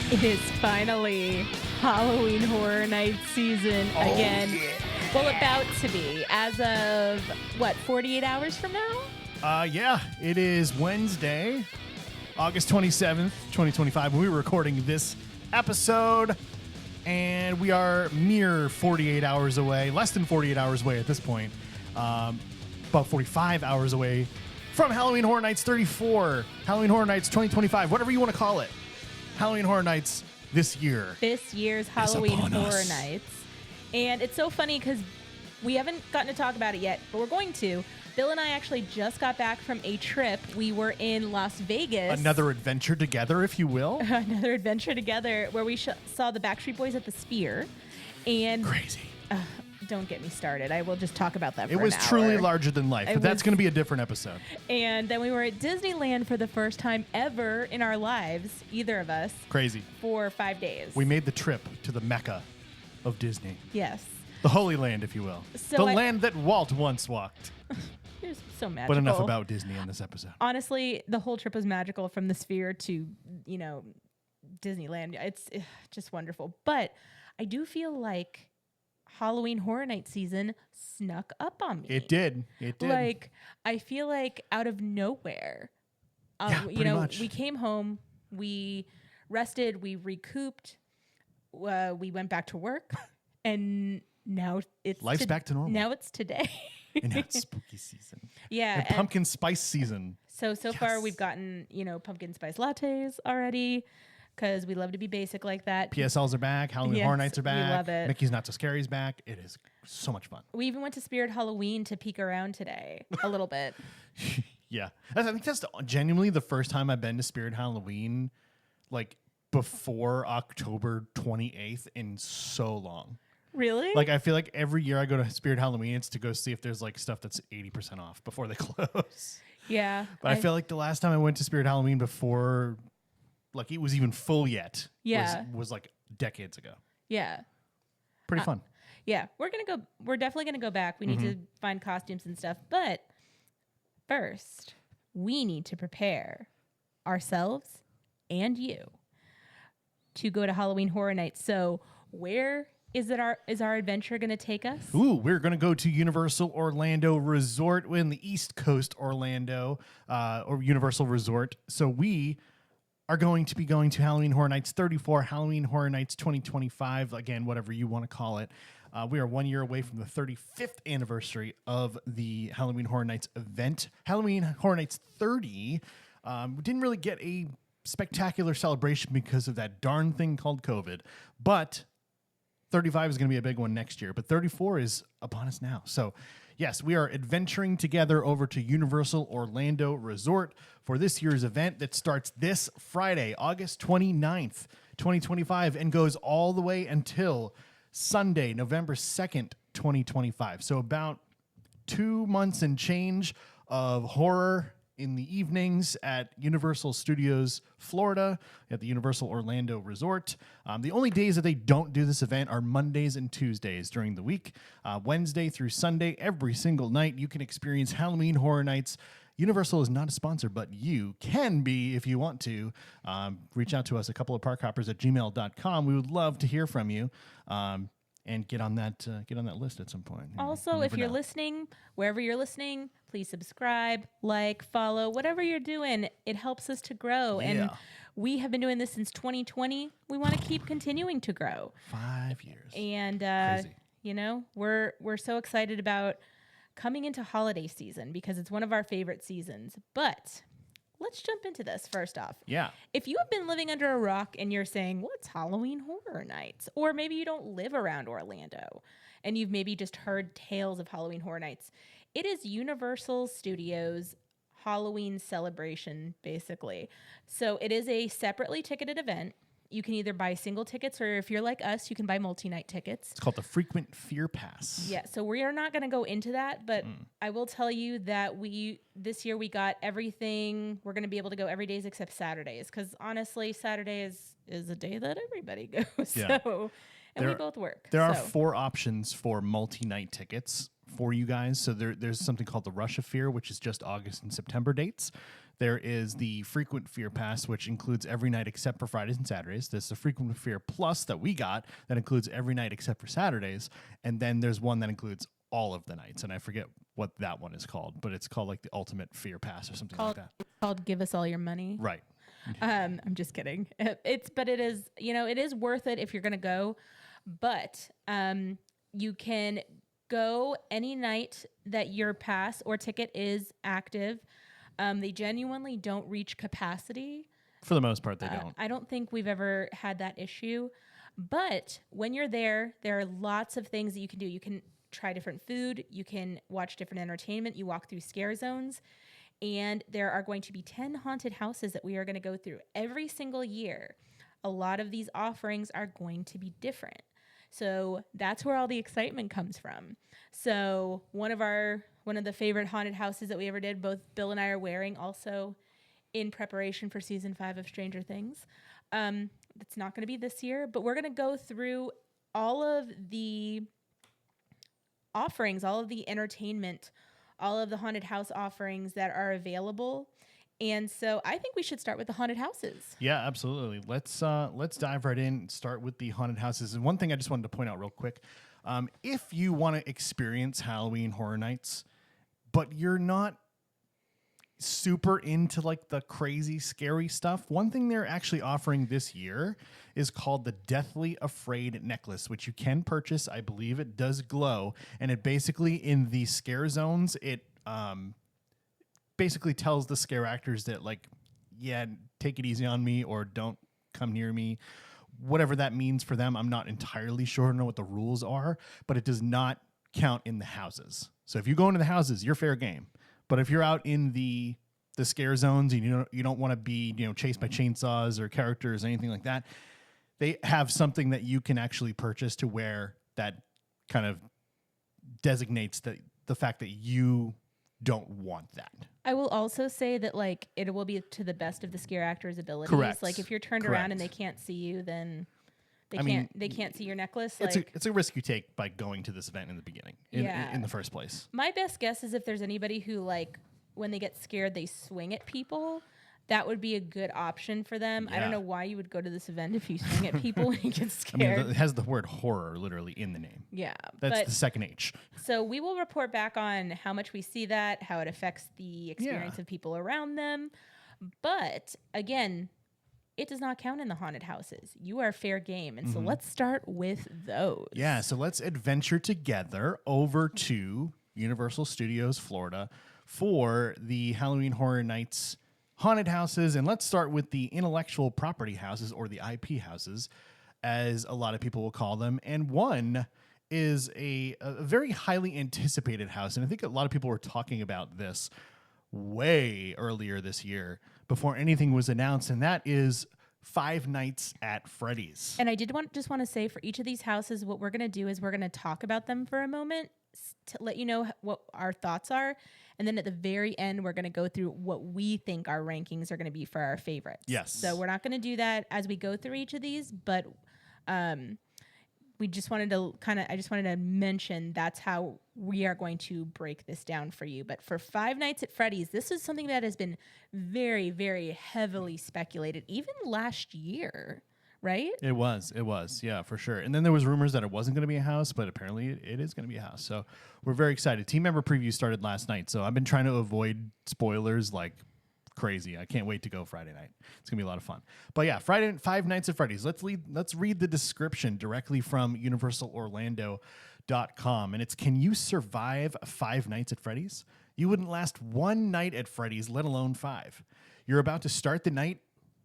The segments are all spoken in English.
It is finally Halloween Horror Night season again. Yeah. Well, about to be. As of, 48 hours from now? Yeah, it is Wednesday, August 27th, 2025, when we were recording this episode, and we are mere 48 hours away, less than 48 hours away at this point, about 45 hours away from Halloween Horror Nights 34, Halloween Horror Nights 2025, whatever you want to call it. Halloween Horror Nights this year. This year's Halloween Horror Nights. And it's so funny because we haven't gotten to talk about it yet, but we're going to. Bill and I actually just got back from a trip. We were in Las Vegas. Another adventure together, if you will. Another adventure together where we saw the Backstreet Boys at the Sphere. And Crazy. Don't get me started. I will just talk about that for It was an hour. truly larger than life, but that's going to be a different episode. And then we were at Disneyland for the first time ever in our lives, either of us. Crazy. For 5 days. We made the trip to the Mecca of Disney. Yes. The Holy Land, if you will. So the land that Walt once walked. It was so magical. But enough about Disney in this episode. Honestly, the whole trip was magical from the Sphere to, Disneyland. It's just wonderful. But I do feel like Halloween Horror Night season snuck up on me. It did. Like, I feel like out of nowhere, much. we came home, we rested, we recouped, we went back to work, and now it's Life's back to normal. Now it's today. And now it's spooky season. Yeah. And pumpkin spice season. So far we've gotten, pumpkin spice lattes already. Because we love to be basic like that. PSLs are back. Halloween Horror Nights are back. We love it. Mickey's Not So Scary is back. It is so much fun. We even went to Spirit Halloween to peek around today a little bit. Yeah. I think that's genuinely the first time I've been to Spirit Halloween, like, before October 28th in so long. Really? Like, I feel like every year I go to Spirit Halloween, it's to go see if there's, like, stuff that's 80% off before they close. Yeah. But I feel like the last time I went to Spirit Halloween before, like, it was even full yet. Yeah. Was like decades ago. Yeah. Pretty fun. Yeah. We're definitely going to go back. We need to find costumes and stuff. But first, we need to prepare ourselves and you to go to Halloween Horror Nights. So where is our adventure going to take us? Ooh, we're going to go to Universal Orlando Resort in the East Coast Orlando, or Universal Resort. So we are going to be going to Halloween Horror Nights 34, Halloween Horror Nights 2025, again, whatever you want to call it. We are 1 year away from the 35th anniversary of the Halloween Horror Nights event. Halloween Horror Nights 30 didn't really get a spectacular celebration because of that darn thing called COVID, but 35 is going to be a big one next year, but 34 is upon us now. So, yes, we are adventuring together over to Universal Orlando Resort for this year's event that starts this Friday, August 29th, 2025, and goes all the way until Sunday, November 2nd, 2025. So about 2 months and change of horror in the evenings at Universal Studios Florida at the Universal Orlando Resort. The only days that they don't do this event are Mondays and Tuesdays during the week. Wednesday through Sunday, every single night, you can experience Halloween Horror Nights. Universal is not a sponsor, but you can be if you want to. Reach out to us, a couple of parkhoppers@gmail.com. We would love to hear from you. And get on that list at some point. Also, if you're listening, wherever you're listening, please subscribe, like, follow, whatever you're doing. It helps us to grow. Yeah. And we have been doing this since 2020. We want to keep continuing to grow. 5 years. And Crazy. We're so excited about coming into holiday season because it's one of our favorite seasons. But let's jump into this first off. Yeah. If you have been living under a rock and you're saying, what's Halloween Horror Nights? Or maybe you don't live around Orlando and you've maybe just heard tales of Halloween Horror Nights. It is Universal Studios Halloween celebration, basically. So it is a separately ticketed event. You can either buy single tickets, or if you're like us, you can buy multi-night tickets. It's called the Frequent Fear Pass. Yeah, so we are not going to go into that, but I will tell you that this year we got everything. We're going to be able to go every days except Saturdays, because honestly, Saturday is a day that everybody goes. Yeah. So, and we both work. There are 4 options for multi-night tickets for you guys. So there's something called the Rush of Fear, which is just August and September dates. There is the Frequent Fear Pass, which includes every night except for Fridays and Saturdays. There's the Frequent Fear Plus that we got that includes every night except for Saturdays. And then there's one that includes all of the nights. And I forget what that one is called, but it's called like the Ultimate Fear Pass or something like that. It's called Give Us All Your Money. Right. I'm just kidding. It is, it is worth it if you're going to go, but you can go any night that your pass or ticket is active. They genuinely don't reach capacity. For the most part, they don't. I don't think we've ever had that issue, but when you're there are lots of things that you can do. You can try different food. You can watch different entertainment. You walk through scare zones. And there are going to be 10 haunted houses that we are going to go through every single year. A lot of these offerings are going to be different. So that's where all the excitement comes from. So one of the favorite haunted houses that we ever did, both Bill and I are wearing also in preparation for season 5 of Stranger Things. It's not going to be this year, but we're going to go through all of the offerings, all of the entertainment, all of the haunted house offerings that are available. And so I think we should start with the haunted houses. Yeah, absolutely. Let's dive right in and start with the haunted houses. And one thing I just wanted to point out real quick, if you want to experience Halloween Horror Nights, but you're not super into like the crazy scary stuff, one thing they're actually offering this year is called the Deathly Afraid necklace, which you can purchase. I believe it does glow, and it basically, in the scare zones, it basically tells the scare actors that, like, yeah, take it easy on me or don't come near me. Whatever that means for them, I'm not entirely sure. I don't know what the rules are, but it does not count in the houses. So if you go into the houses, you're fair game. But if you're out in the scare zones and you don't want to be chased by chainsaws or characters or anything like that, they have something that you can actually purchase to where that kind of designates the fact that you don't want that. I will also say that, like, it will be to the best of the scare actor's abilities. Correct. Like, if you're turned around and they can't see you, then they can't see your necklace. It's a risk you take by going to this event in the beginning, in the first place. My best guess is if there's anybody who, like, when they get scared, they swing at people. That would be a good option for them. Yeah. I don't know why you would go to this event if you swing at people when you get scared. I mean, it has the word horror literally in the name. Yeah. That's the second H. So we will report back on how much we see that, how it affects the experience of people around them. But again, it does not count in the haunted houses. You are fair game. And so let's start with those. Yeah. So let's adventure together over to Universal Studios, Florida for the Halloween Horror Nights haunted houses. And let's start with the intellectual property houses, or the IP houses, as a lot of people will call them. And one is a very highly anticipated house. And I think a lot of people were talking about this way earlier this year before anything was announced. And that is Five Nights at Freddy's. And I just want to say, for each of these houses, what we're going to do is we're going to talk about them for a moment to let you know what our thoughts are. And then at the very end, we're going to go through what we think our rankings are going to be for our favorites. Yes. So we're not going to do that as we go through each of these, but we just wanted to I just wanted to mention that's how we are going to break this down for you. But for Five Nights at Freddy's, this is something that has been very, very heavily speculated, even last year. Right? It was. Yeah, for sure. And then there was rumors that it wasn't going to be a house, but apparently it is going to be a house. So we're very excited. Team member preview started last night, so I've been trying to avoid spoilers like crazy. I can't wait to go Friday night. It's going to be a lot of fun. But yeah, Five Nights at Freddy's. Let's read the description directly from universalorlando.com. And it's, can you survive 5 nights at Freddy's? You wouldn't last one night at Freddy's, let alone 5. You're about to start the night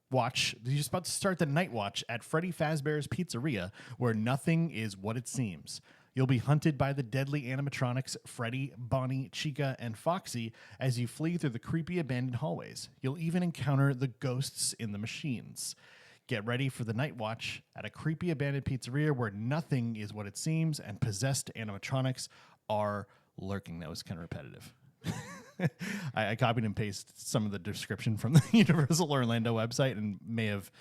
watch. You're just about to start the night watch at Freddy Fazbear's Pizzeria, where nothing is what it seems. You'll be hunted by the deadly animatronics Freddy, Bonnie, Chica, and Foxy as you flee through the creepy abandoned hallways. You'll even encounter the ghosts in the machines. Get ready for the night watch at a creepy abandoned pizzeria where nothing is what it seems and possessed animatronics are lurking. That was kind of repetitive. I copied and pasted some of the description from the Universal Orlando website and may have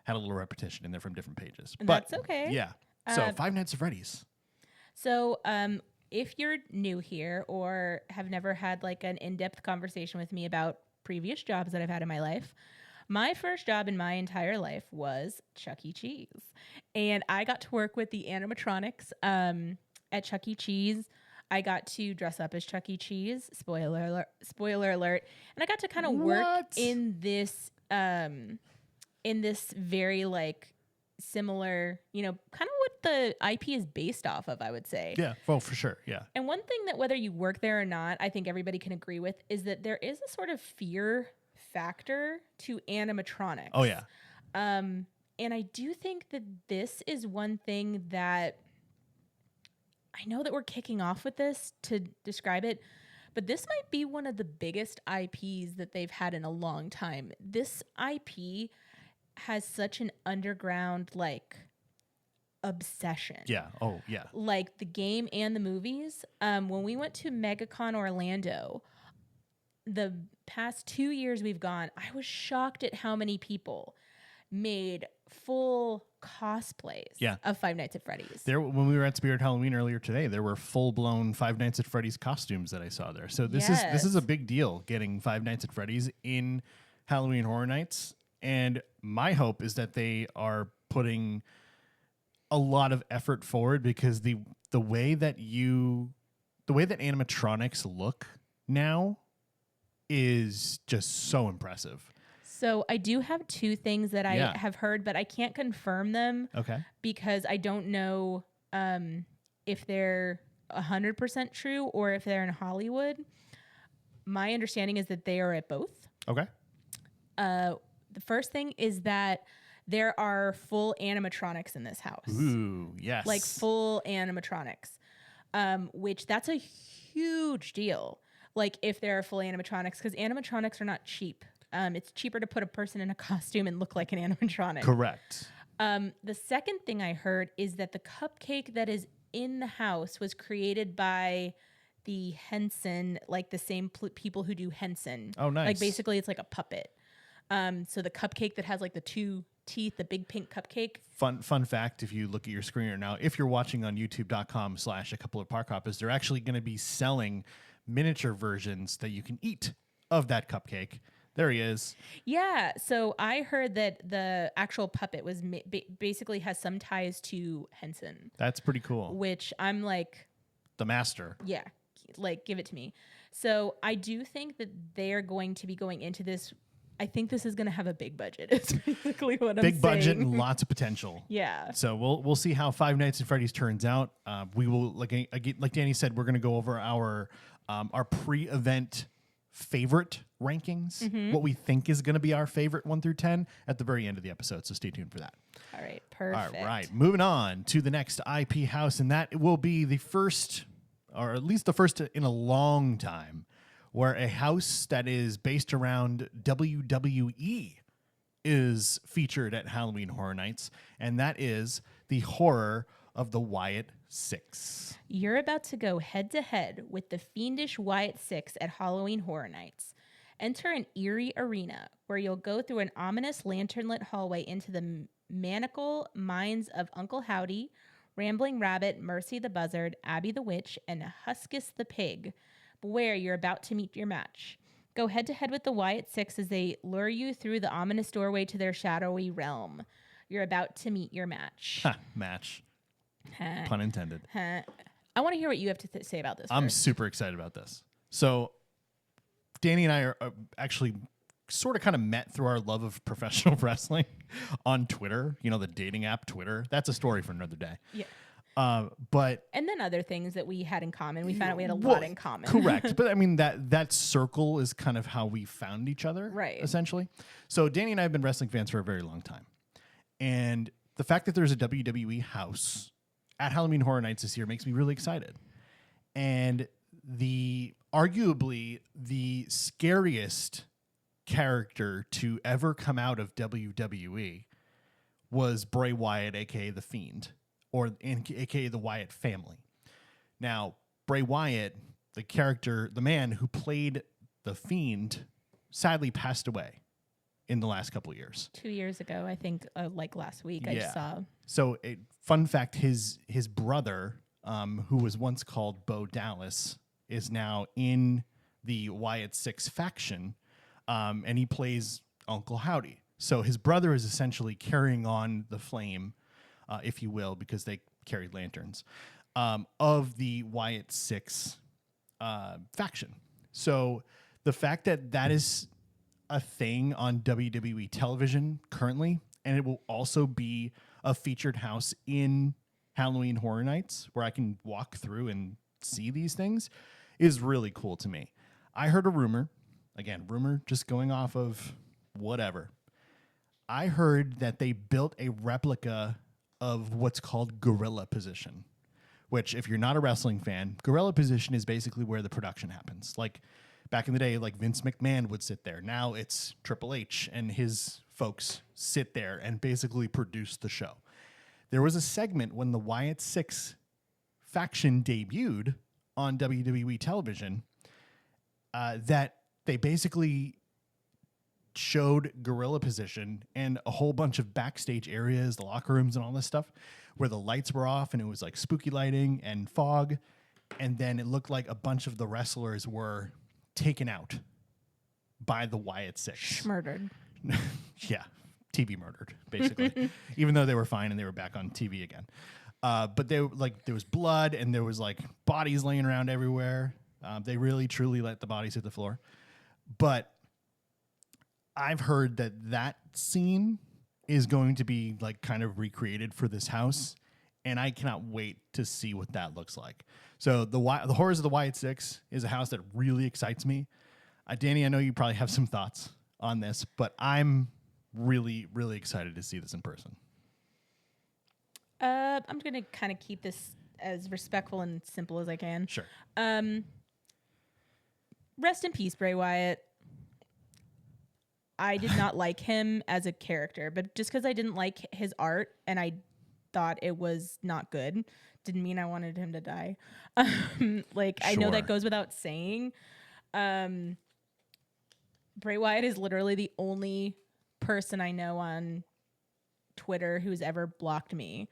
had a little repetition in there from different pages. But that's okay. Yeah. So Five Nights at Freddy's. So if you're new here or have never had like an in-depth conversation with me about previous jobs that I've had in my life, my first job in my entire life was Chuck E. Cheese. And I got to work with the animatronics at Chuck E. Cheese. I got to dress up as Chuck E. Cheese. Spoiler alert. Spoiler alert. And I got to kind of work What? in this very like similar, kind of what the IP is based off of, I would say. Yeah, well, for sure. Yeah. And one thing that whether you work there or not, I think everybody can agree with is that there is a sort of fear factor to animatronics. Oh, yeah. And I do think that this is one thing that I know that we're kicking off with this to describe it, but this might be one of the biggest IPs that they've had in a long time. This IP has such an underground, like, obsession. Yeah. Oh, yeah. Like the game and the movies. When we went to MegaCon Orlando, the past 2 years we've gone, I was shocked at how many people made full cosplays of Five Nights at Freddy's. There, when we were at Spirit Halloween earlier today, there were full-blown Five Nights at Freddy's costumes that I saw there. So this is a big deal, getting Five Nights at Freddy's in Halloween Horror Nights. And my hope is that they are putting a lot of effort forward, because the way that animatronics look now is just so impressive. So I do have two things that I have heard, but I can't confirm them. Okay. Because I don't know if they're 100% true or if they're in Hollywood. My understanding is that they are at both. Okay. The first thing is that there are full animatronics in this house. Ooh, yes. Like full animatronics, which that's a huge deal. Like if there are full animatronics, because animatronics are not cheap. It's cheaper to put a person in a costume and look like an animatronic. Correct. The second thing I heard is that the cupcake that is in the house was created by the Henson, like the same people who do Henson. Oh, nice. Like basically it's like a puppet. So the cupcake that has like the two teeth, the big pink cupcake. Fun fact, if you look at your screen right now, if you're watching on youtube.com/a-couple-of-park-hoppers, they're actually going to be selling miniature versions that you can eat of that cupcake. There he is. Yeah. So I heard that the actual puppet was basically has some ties to Henson. That's pretty cool. Which I'm like... The master. Yeah. Like, give it to me. So I do think that they're going to be going into this. I think this is going to have a big budget. It's basically what I'm saying. Big budget and lots of potential. Yeah. So we'll see how Five Nights at Freddy's turns out. We will, like Danie said, we're going to go over our pre-event favorite rankings, what we think is going to be our favorite 1 through 10 at the very end of the episode. So stay tuned for that. All right. Perfect. All right. Moving on to the next IP house, and that will be the first, or at least the first in a long time, where a house that is based around WWE is featured at Halloween Horror Nights, and that is the horror of the Wyatt Six. You're about to go head-to-head with the fiendish Wyatt Six at Halloween Horror Nights. Enter an eerie arena where you'll go through an ominous lantern-lit hallway into the maniacal minds of Uncle Howdy, Rambling Rabbit, Mercy the Buzzard, Abby the Witch, and Huskus the Pig. Beware, you're about to meet your match. Go head-to-head with the Wyatt Six as they lure you through the ominous doorway to their shadowy realm. You're about to meet your match. Match. Pun intended. I want to hear what you have to say about this. I'm first. super excited about this. So, Danie and I are actually sort of kind of met through our love of professional wrestling on Twitter. You know, the dating app Twitter. That's a story for another day. Yeah. But and then other things that we had in common. We found out we had a lot in common. Correct. But I mean, that circle is kind of how we found each other, right? Essentially. So Danie and I have been wrestling fans for a very long time, and the fact that there's a WWE house at Halloween Horror Nights this year makes me really excited. And arguably the scariest character to ever come out of WWE was Bray Wyatt, aka The Fiend, or aka the Wyatt family. Now, Bray Wyatt, the character, the man who played The Fiend, sadly passed away in the last couple of years. 2 years ago, I think, like last week, I just saw. So, fun fact: his brother, who was once called Bo Dallas, is now in the Wyatt Six faction, and he plays Uncle Howdy. So his brother is essentially carrying on the flame, if you will, because they carried lanterns, of the Wyatt Six faction. So the fact that that is a thing on WWE television currently, and it will also be a featured house in Halloween Horror Nights where I can walk through and see these things, is really cool to me. I heard a rumor, again, rumor just going off of whatever. I heard that they built a replica of what's called gorilla position, which, if you're not a wrestling fan, gorilla position is basically where the production happens. Like back in the day, like Vince McMahon would sit there. Now it's Triple H and his folks sit there and basically produce the show. There was a segment when the Wyatt Six faction debuted on WWE television that they basically showed gorilla position and a whole bunch of backstage areas, the locker rooms and all this stuff, where the lights were off and it was like spooky lighting and fog. And then it looked like a bunch of the wrestlers were taken out by the Wyatt Six. Murdered. Yeah, TV murdered, basically. Even though they were fine and they were back on TV again. But they like there was blood and there was like bodies laying around everywhere. They really, truly let the bodies hit the floor. But I've heard that scene is going to be like kind of recreated for this house, and I cannot wait to see what that looks like. So the Horrors of the Wyatt Six is a house that really excites me. Danie, I know you probably have some thoughts on this, but I'm really, really excited to see this in person. I'm going to kind of keep this as respectful and simple as I can. Sure. Rest in peace, Bray Wyatt. I did not like him as a character, but just because I didn't like his art and I thought it was not good, didn't mean I wanted him to die. I know that goes without saying. Bray Wyatt is literally the only person I know on Twitter who's ever blocked me.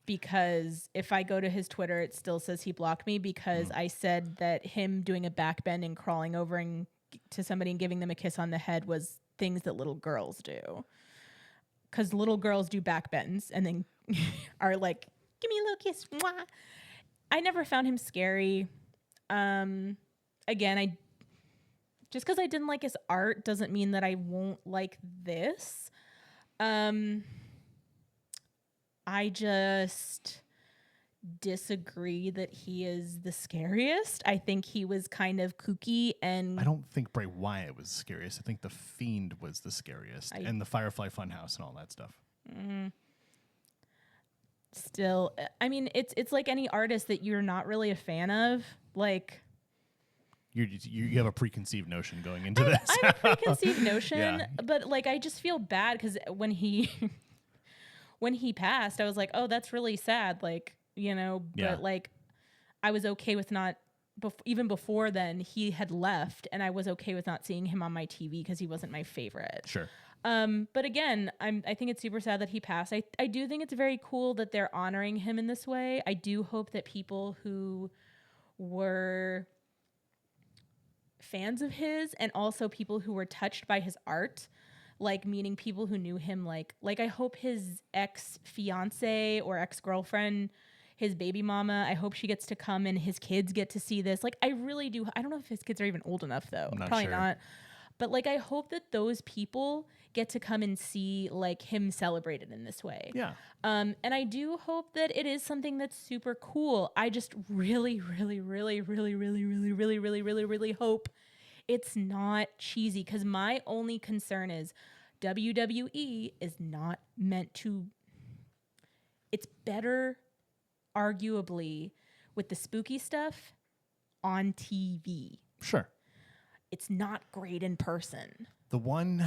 Because if I go to his Twitter, it still says he blocked me because I said that him doing a backbend and crawling over and to somebody and giving them a kiss on the head was things that little girls do. Because little girls do backbends and then are like, give me a little kiss. Mwah. I never found him scary. Again, just because I didn't like his art doesn't mean that I won't like this. I just disagree that he is the scariest. I think he was kind of kooky and... I don't think Bray Wyatt was the scariest. I think The Fiend was the scariest. And the Firefly Funhouse and all that stuff. Still, I mean, it's like any artist that you're not really a fan of. Like... You have a preconceived notion going into this. I have a preconceived notion, but like I just feel bad because when he passed, I was like, oh, that's really sad. Like, you know, but like I was okay with not even before then he had left, and I was okay with not seeing him on my TV because he wasn't my favorite. Sure. But again, I think it's super sad that he passed. I do think it's very cool that they're honoring him in this way. I do hope that people who were fans of his and also people who were touched by his art, like meaning people who knew him, like I hope his ex-fiance or ex-girlfriend, his baby mama, I hope she gets to come and his kids get to see this. Like I really do. I don't know if his kids are even old enough though. Probably sure. not. But like I hope that those people get to come and see like him celebrated in this way. Yeah. And I do hope that it is something that's super cool. I just really hope it's not cheesy, because my only concern is WWE is not meant to. It's better, arguably, with the spooky stuff on TV. Sure. It's not great in person. The one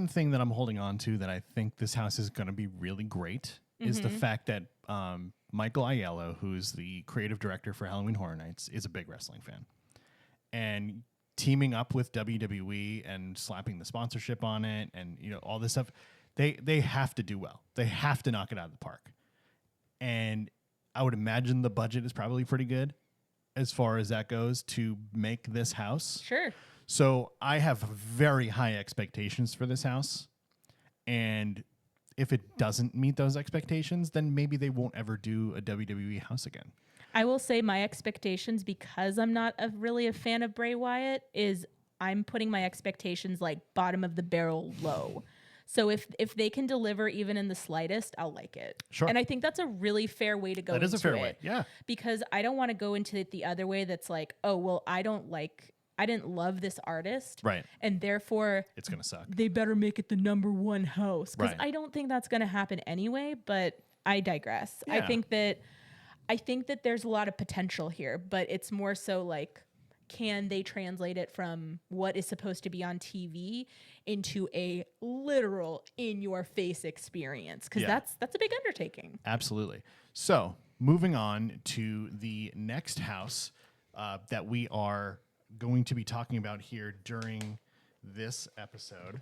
thing that I'm holding on to that I think this house is going to be really great is the fact that Michael Aiello, who's the creative director for Halloween Horror Nights, is a big wrestling fan. And teaming up with WWE and slapping the sponsorship on it and, you know, all this stuff, they have to do well. They have to knock it out of the park. And I would imagine the budget is probably pretty good as far as that goes to make this house. Sure. So I have very high expectations for this house. And if it doesn't meet those expectations, then maybe they won't ever do a WWE house again. I will say my expectations, because I'm not really a fan of Bray Wyatt, is I'm putting my expectations like bottom of the barrel low. So if they can deliver even in the slightest, I'll like it. Sure. And I think that's a really fair way to go That into is a fair it. way, yeah. Because I don't want to go into it the other way that's like, oh, well, I didn't love this artist. Right. And therefore, It's going to suck. they better make it the number one house. Because Right. I don't think that's going to happen anyway, but I digress. Yeah. I think that there's a lot of potential here, but it's more so like, can they translate it from what is supposed to be on TV into a literal in-your-face experience? Because Yeah. that's a big undertaking. Absolutely. So moving on to the next house that we are going to be talking about here during this episode,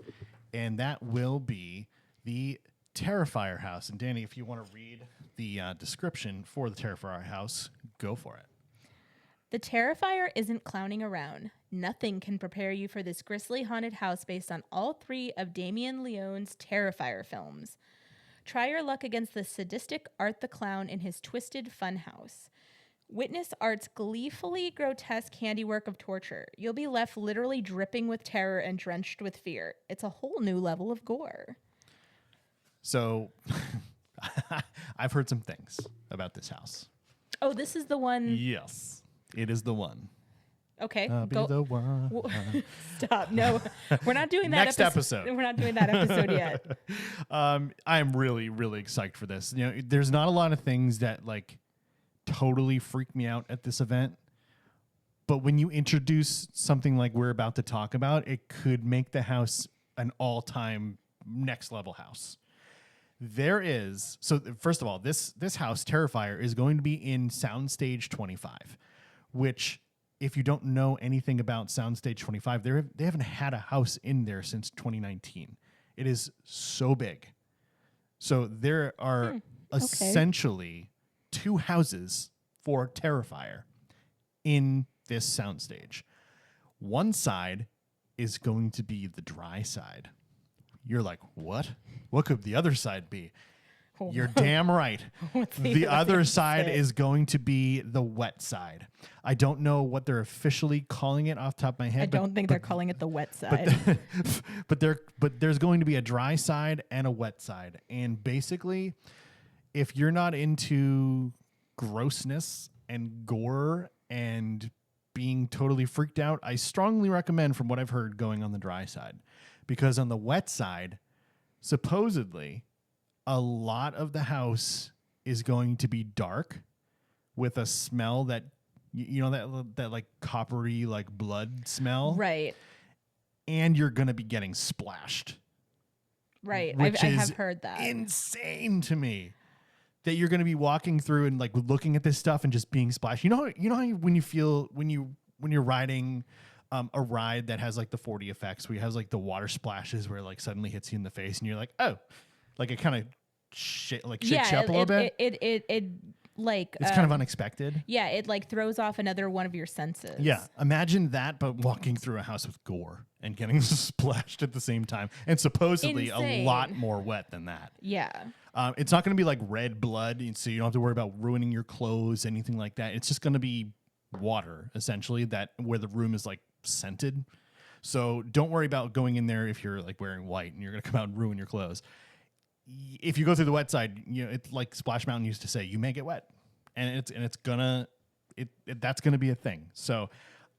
and that will be the Terrifier house. And Danie, if you want to read the description for the Terrifier house, go for it. The Terrifier isn't clowning around. Nothing can prepare you for this grisly haunted house based on all 3 of Damien Leone's Terrifier films. Try your luck against the sadistic Art the Clown in his twisted funhouse. Witness Art's gleefully grotesque handiwork of torture. You'll be left literally dripping with terror and drenched with fear. It's a whole new level of gore. So I've heard some things about this house. Oh, this is the one. Yes, it is the one. Okay, I'll be the one. Stop. No, we're not doing that. Next episode. We're not doing that episode yet. I'm really, really psyched for this. You know, there's not a lot of things that like totally freak me out at this event, but when you introduce something like we're about to talk about, it could make the house an all-time next level house. There is, so first of all, this house, Terrifier, is going to be in Soundstage 25, which, if you don't know anything about Soundstage 25, they haven't had a house in there since 2019. It is so big. So there are essentially 2 houses for Terrifier in this soundstage. One side is going to be the dry side. You're like, what? What could the other side be? You're damn right. The other side is going to be the wet side. I don't know what they're officially calling it off the top of my head. I don't think they're calling it the wet side. But there's going to be a dry side and a wet side. And basically, if you're not into grossness and gore and being totally freaked out, I strongly recommend, from what I've heard, going on the dry side. Because on the wet side, supposedly, a lot of the house is going to be dark with a smell that, you know, that like coppery, like blood smell. Right. And you're going to be getting splashed. Right. I have heard that. Insane to me. That you're going to be walking through and like looking at this stuff and just being splashed. You know how when you feel when you're riding a ride that has like the 4D effects, where you have like the water splashes where it like suddenly hits you in the face and you're like, oh, like it kind of shakes you up a little bit. It like it's kind of unexpected. Yeah, it like throws off another one of your senses. Yeah, imagine that, but walking through a house with gore and getting splashed at the same time, and supposedly Insane. a lot more wet than that. Yeah. It's not going to be like red blood, so you don't have to worry about ruining your clothes, anything like that. It's just going to be water, essentially, that where the room is like scented. So don't worry about going in there if you're like wearing white and you're going to come out and ruin your clothes. If you go through the wet side, you know, it's like Splash Mountain used to say, you may get wet, and that's gonna be a thing. So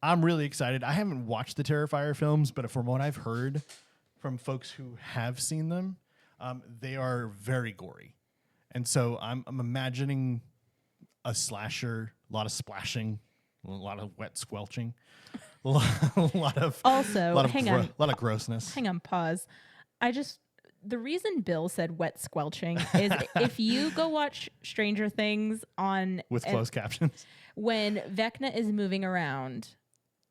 I'm really excited. I haven't watched the Terrifier films, but from what I've heard from folks who have seen them, they are very gory, and so I'm imagining a slasher, a lot of splashing, a lot of wet squelching, a lot of grossness. Hang on, pause. The reason Bill said wet squelching is if you go watch Stranger Things with closed captions, when Vecna is moving around,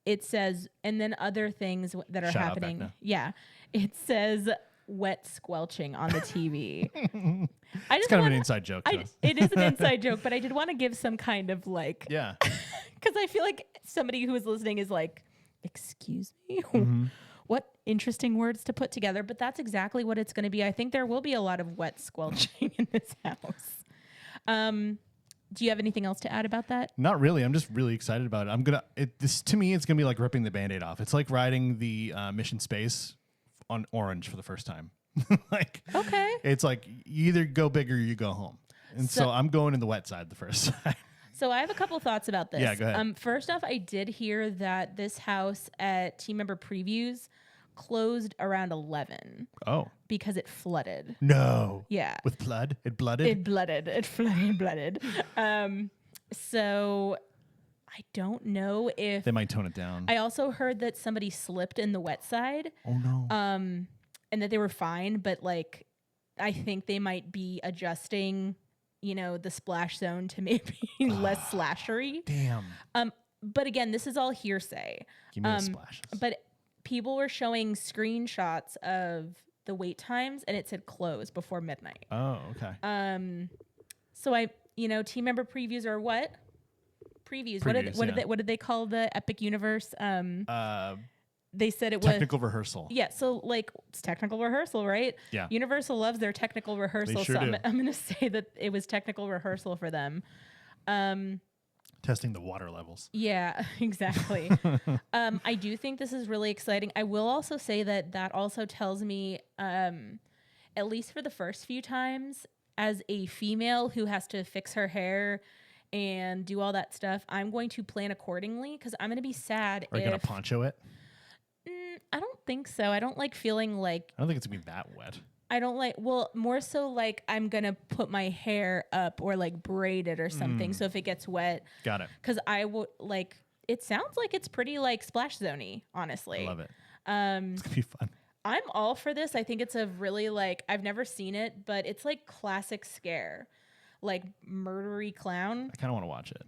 it says, and then other things that are happening. Yeah. It says wet squelching on the TV. It's kind of an inside joke. It is an inside joke, but I did want to give some kind of like, Yeah. because I feel like somebody who is listening is like, excuse me, what interesting words to put together. But that's exactly what it's going to be. I think there will be a lot of wet squelching in this house. Do you have anything else to add about that? Not really. I'm just really excited about it. This to me, it's gonna be like ripping the Band-Aid off. It's like riding the Mission Space on Orange for the first time. Like, okay, it's like you either go big or you go home. And so I'm going in the wet side the first time. So I have a couple thoughts about this. Yeah, go ahead. First off, I did hear that this house at team member previews closed around 11. Oh. Because it flooded. No. Yeah. With blood? It blooded? It blooded. It flooded. So I don't know if... They might tone it down. I also heard that somebody slipped in the wet side. Oh, no. And that they were fine, but like, I think they might be adjusting, you know, the splash zone to maybe less slashery. Damn. But again, this is all hearsay. Give me the splashes. But people were showing screenshots of the wait times, and it said close before midnight. Oh, okay. So team member previews are what? Previews. What did they call the Epic Universe? They said it was technical rehearsal. Yeah, so like it's technical rehearsal, right? Yeah. Universal loves their technical rehearsal, They sure so do. I'm going to say that it was technical rehearsal for them. Testing the water levels. Yeah, exactly. I do think this is really exciting. I will also say that also tells me, at least for the first few times, as a female who has to fix her hair and do all that stuff, I'm going to plan accordingly because I'm going to be sad. Are you going to poncho it? I don't think so. I don't like feeling like... I don't think it's going to be that wet. I don't like... Well, more so like I'm going to put my hair up or like braid it or something. So if it gets wet... Got it. Because I would like... It sounds like it's pretty like splash zone-y, honestly. I love it. It's going to be fun. I'm all for this. I think it's a really like... I've never seen it, but it's like classic scare. Like murdery clown. I kind of want to watch it.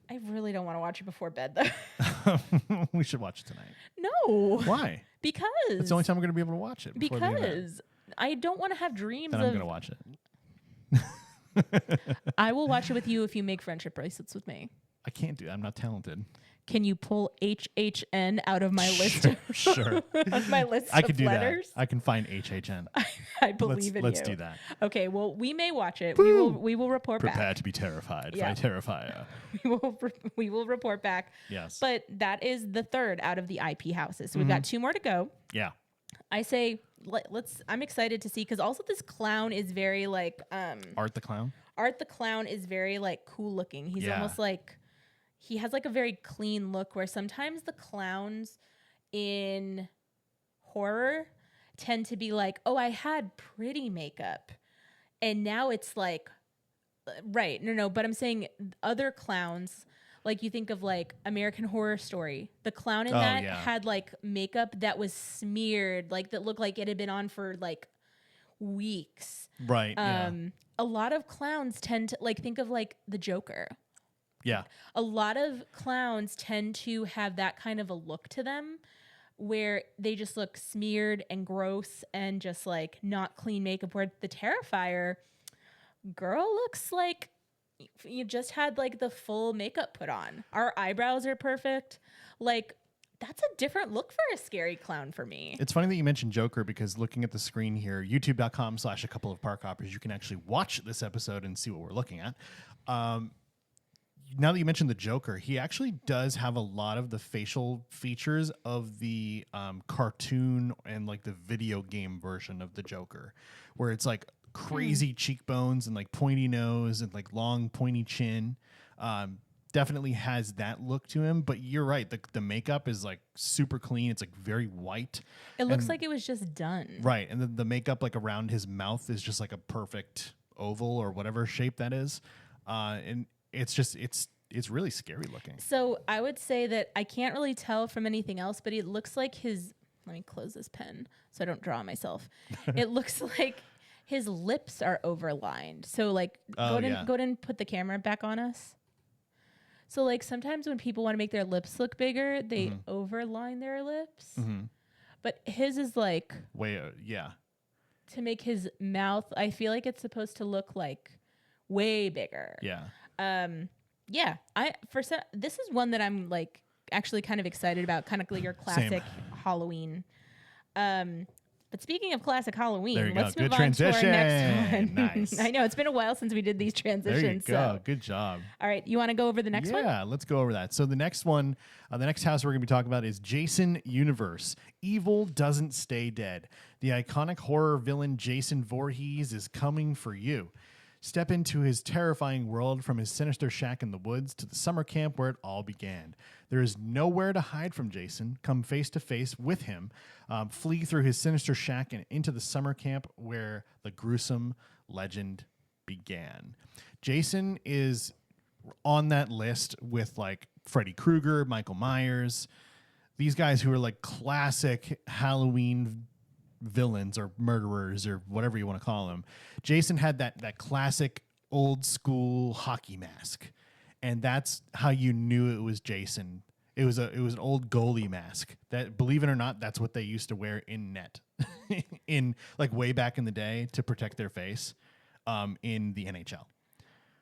I really don't want to watch it before bed, though. We should watch it tonight. No. Why? Because. It's the only time we're going to be able to watch it. Because I don't want to have dreams then I'm going to watch it. I will watch it with you if you make friendship bracelets with me. I can't do that. I'm not talented. Can you pull HHN out of my list? Sure. On my list I of could do letters? that. I can find HHN. I believe in you. Let's do that. Okay, well, we may watch it. Woo! We will report back. Prepare to be terrified. Yeah. If I terrify you. We will report back. Yes. But that is the third out of the IP houses. So we've got 2 more to go. Yeah. I say let's. I'm excited to see because also this clown is very like Art the Clown. Art the Clown is very like cool looking. He's almost like he has like a very clean look where sometimes the clowns in horror tend to be like, oh, I had pretty makeup. And now it's like, right. No. But I'm saying other clowns, like you think of like American Horror Story. The clown in that had like makeup that was smeared, like that looked like it had been on for like weeks. Right. A lot of clowns tend to like think of like the Joker. Yeah. A lot of clowns tend to have that kind of a look to them where they just look smeared and gross and just like not clean makeup. Where the Terrifier girl looks like you just had like the full makeup put on. Our eyebrows are perfect. Like that's a different look for a scary clown for me. It's funny that you mentioned Joker because looking at the screen here, youtube.com/a couple of park hoppers, you can actually watch this episode and see what we're looking at. Now that you mentioned the Joker, he actually does have a lot of the facial features of the cartoon and like the video game version of the Joker, where it's like crazy cheekbones and like pointy nose and like long pointy chin. Definitely has that look to him, but you're right. The makeup is like super clean. It's like very white. It looks like it was just done. Right. And then the makeup like around his mouth is just like a perfect oval or whatever shape that is. And it's just, it's really scary looking. So I would say that I can't really tell from anything else, but it looks like let me close this pen so I don't draw myself. It looks like his lips are overlined. So like, go ahead and put the camera back on us. So like sometimes when people want to make their lips look bigger, they overline their lips. But his is like... Yeah. to make his mouth, I feel like it's supposed to look like way bigger. Yeah. Yeah. This is one that I'm like actually kind of excited about, kind of like your classic Halloween. But speaking of classic Halloween, let's move on to our next one. Nice. I know it's been a while since we did these transitions. There you go. So. Good job. All right, you want to go over the next one? Yeah, let's go over that. So the next one, the next house we're going to be talking about is Jason Universe. Evil doesn't stay dead. The iconic horror villain Jason Voorhees is coming for you. Step into his terrifying world from his sinister shack in the woods to the summer camp where it all began. There is nowhere to hide from Jason. Come face to face with him. Flee through his sinister shack and into the summer camp where the gruesome legend began. Jason is on that list with like Freddy Krueger, Michael Myers, these guys who are like classic Halloween villains or murderers or whatever you want to call them. Jason had that classic old school hockey mask, and that's how you knew it was Jason. It was an old goalie mask that, believe it or not, that's what they used to wear in net in like way back in the day to protect their face in the NHL.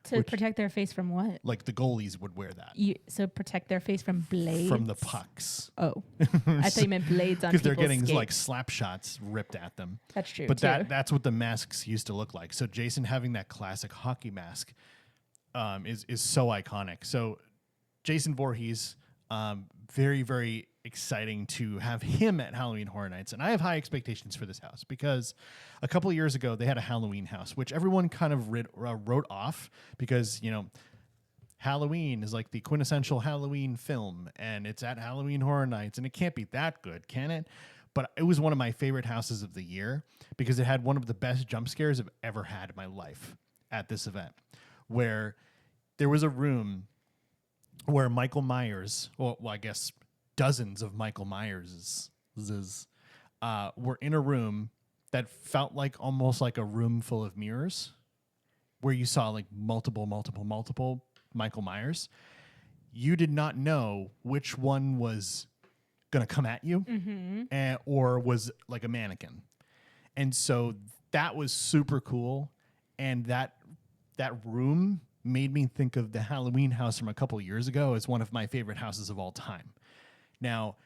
Protect their face from what? Like the goalies would wear that. So protect their face from blades? From the pucks. Oh. I thought you meant blades on people's because they're getting skates. like slap shots ripped at them. That's true, But too. that's what the masks used to look like. So Jason having that classic hockey mask is so iconic. So Jason Voorhees, very, very exciting to have him at Halloween Horror Nights. And I have high expectations for this house because a couple of years ago they had a Halloween house, which everyone kind of wrote off because, you know, Halloween is like the quintessential Halloween film and it's at Halloween Horror Nights and it can't be that good, can it? But it was one of my favorite houses of the year because it had one of the best jump scares I've ever had in my life at this event, where there was a room where Michael Myers, well, I guess dozens of Michael Myerses were in a room that felt like almost like a room full of mirrors, where you saw like multiple Michael Myers. You did not know which one was going to come at you or was like a mannequin. And so that was super cool. And that room made me think of the Halloween house from a couple of years ago as one of my favorite houses of all time. Now,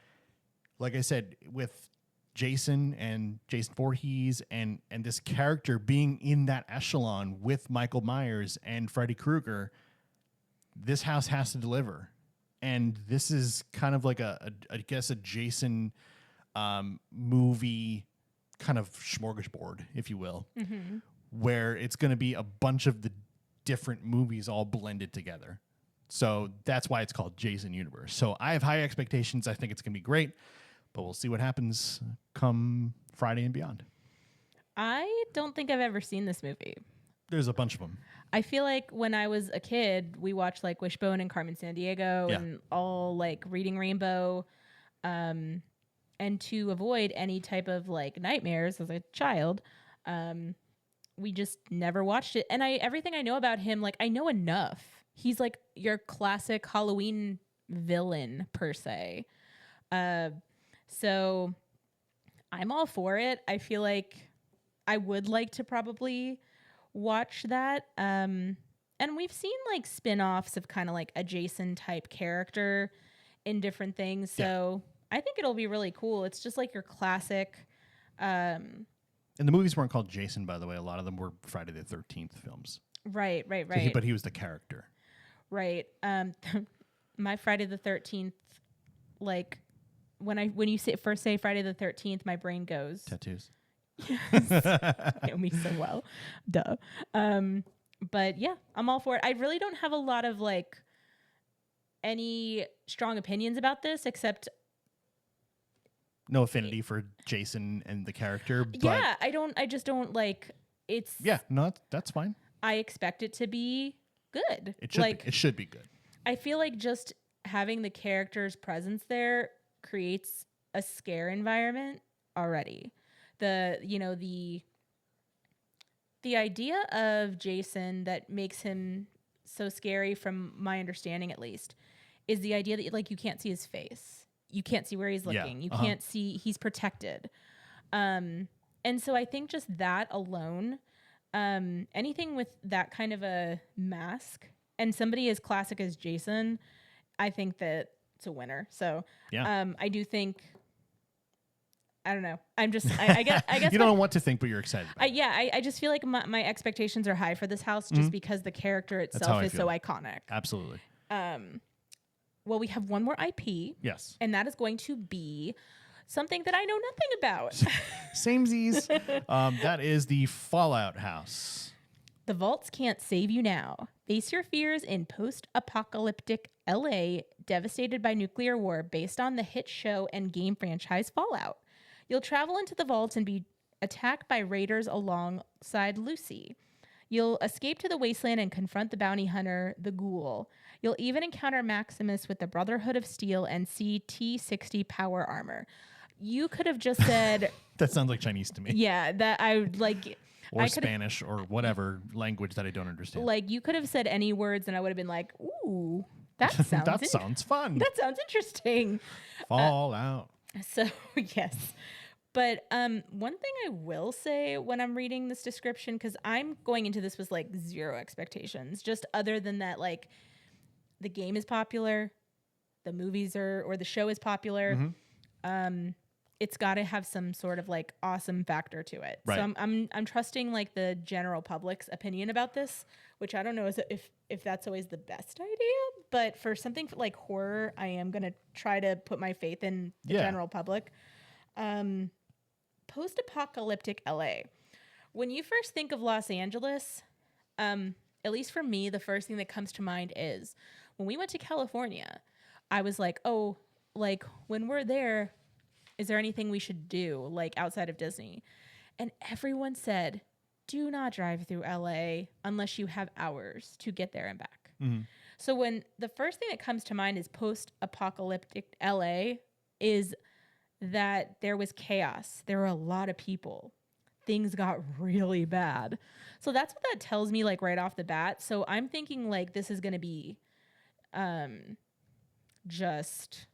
like I said, with Jason and Jason Voorhees and this character being in that echelon with Michael Myers and Freddy Krueger, this house has to deliver. And this is kind of like I guess a Jason movie kind of smorgasbord, if you will, where it's going to be a bunch of the different movies all blended together. So that's why it's called Jason Universe. So I have high expectations. I think it's going to be great, but we'll see what happens come Friday and beyond. I don't think I've ever seen this movie. There's a bunch of them. I feel like when I was a kid, we watched like Wishbone and Carmen Sandiego and all like Reading Rainbow. And to avoid any type of like nightmares as a child, we just never watched it. And everything I know about him, like I know enough. He's like your classic Halloween villain per se. So I'm all for it. I feel like I would like to probably watch that. And we've seen like spin-offs of kind of like a Jason type character in different things. So I think it'll be really cool. It's just like your classic. And the movies weren't called Jason, by the way. A lot of them were Friday the 13th films. Right. But he was the character. Right. My Friday the 13th, like when you first say Friday the 13th, my brain goes tattoos. Yes. You know me so well. Duh. But yeah, I'm all for it. I really don't have a lot of like any strong opinions about this, except no affinity for Jason and the character. But yeah, I just don't like it's. Yeah, no, that's fine. I expect it to be good. It should be good. I feel like just having the character's presence there creates a scare environment already. The idea of Jason that makes him so scary, from my understanding at least, is the idea that like you can't see his face. You can't see where he's looking. You can't see, he's protected. And so I think just that alone, anything with that kind of a mask and somebody as classic as Jason, I think that it's a winner. So I do think, I don't know. I guess you don't know what to think, but you're excited about it. I just feel like my expectations are high for this house just because the character itself is so iconic. Absolutely. Well, we have one more IP. Yes. And that is going to be something that I know nothing about. Samesies. That is the Fallout house. The vaults can't save you now. Face your fears in post-apocalyptic LA devastated by nuclear war based on the hit show and game franchise Fallout. You'll travel into the vaults and be attacked by raiders alongside Lucy. You'll escape to the wasteland and confront the bounty hunter, the Ghoul. You'll even encounter Maximus with the Brotherhood of Steel and see T-60 power armor. You could have just said... That sounds like Chinese to me. Yeah, that I would like... Or Spanish or whatever language that I don't understand. Like, you could have said any words and I would have been like, ooh, that sounds... that sounds fun. That sounds interesting. Fallout. So, yes. But one thing I will say when I'm reading this description, because I'm going into this with like zero expectations, just other than that, like the game is popular, the movies or the show is popular. It's got to have some sort of like awesome factor to it. Right. So I'm trusting like the general public's opinion about this, which I don't know if that's always the best idea, but for something like horror, I am going to try to put my faith in the general public. Post-apocalyptic LA. When you first think of Los Angeles, at least for me, the first thing that comes to mind is when we went to California, I was like, oh, like when we're there, is there anything we should do like outside of Disney? And everyone said, do not drive through LA unless you have hours to get there and back. So when the first thing that comes to mind is post-apocalyptic LA is that there was chaos. There were a lot of people. Things got really bad. So that's what that tells me like right off the bat. So I'm thinking like this is going to be just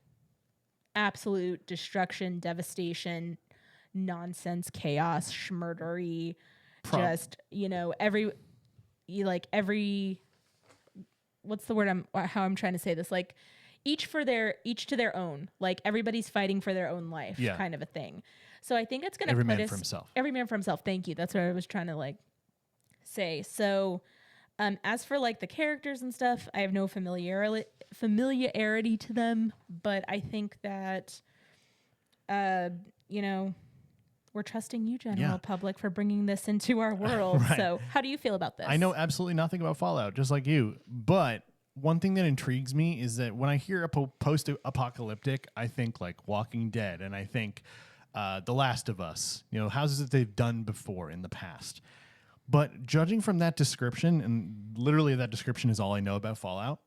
absolute destruction, devastation, nonsense, chaos, schmurdery, just, every what's the word how I'm trying to say this? Like each to their own, like everybody's fighting for their own life kind of a thing. So I think it's going to every man for himself. Every man for himself. Thank you. That's what I was trying to like say. So as for like the characters and stuff, I have no familiarity to them, but I think that, we're trusting you, general public, for bringing this into our world. Right. So how do you feel about this? I know absolutely nothing about Fallout, just like you, but one thing that intrigues me is that when I hear a post-apocalyptic, I think like Walking Dead, and I think The Last of Us, houses that they've done before in the past. But judging from that description, and literally that description is all I know about Fallout,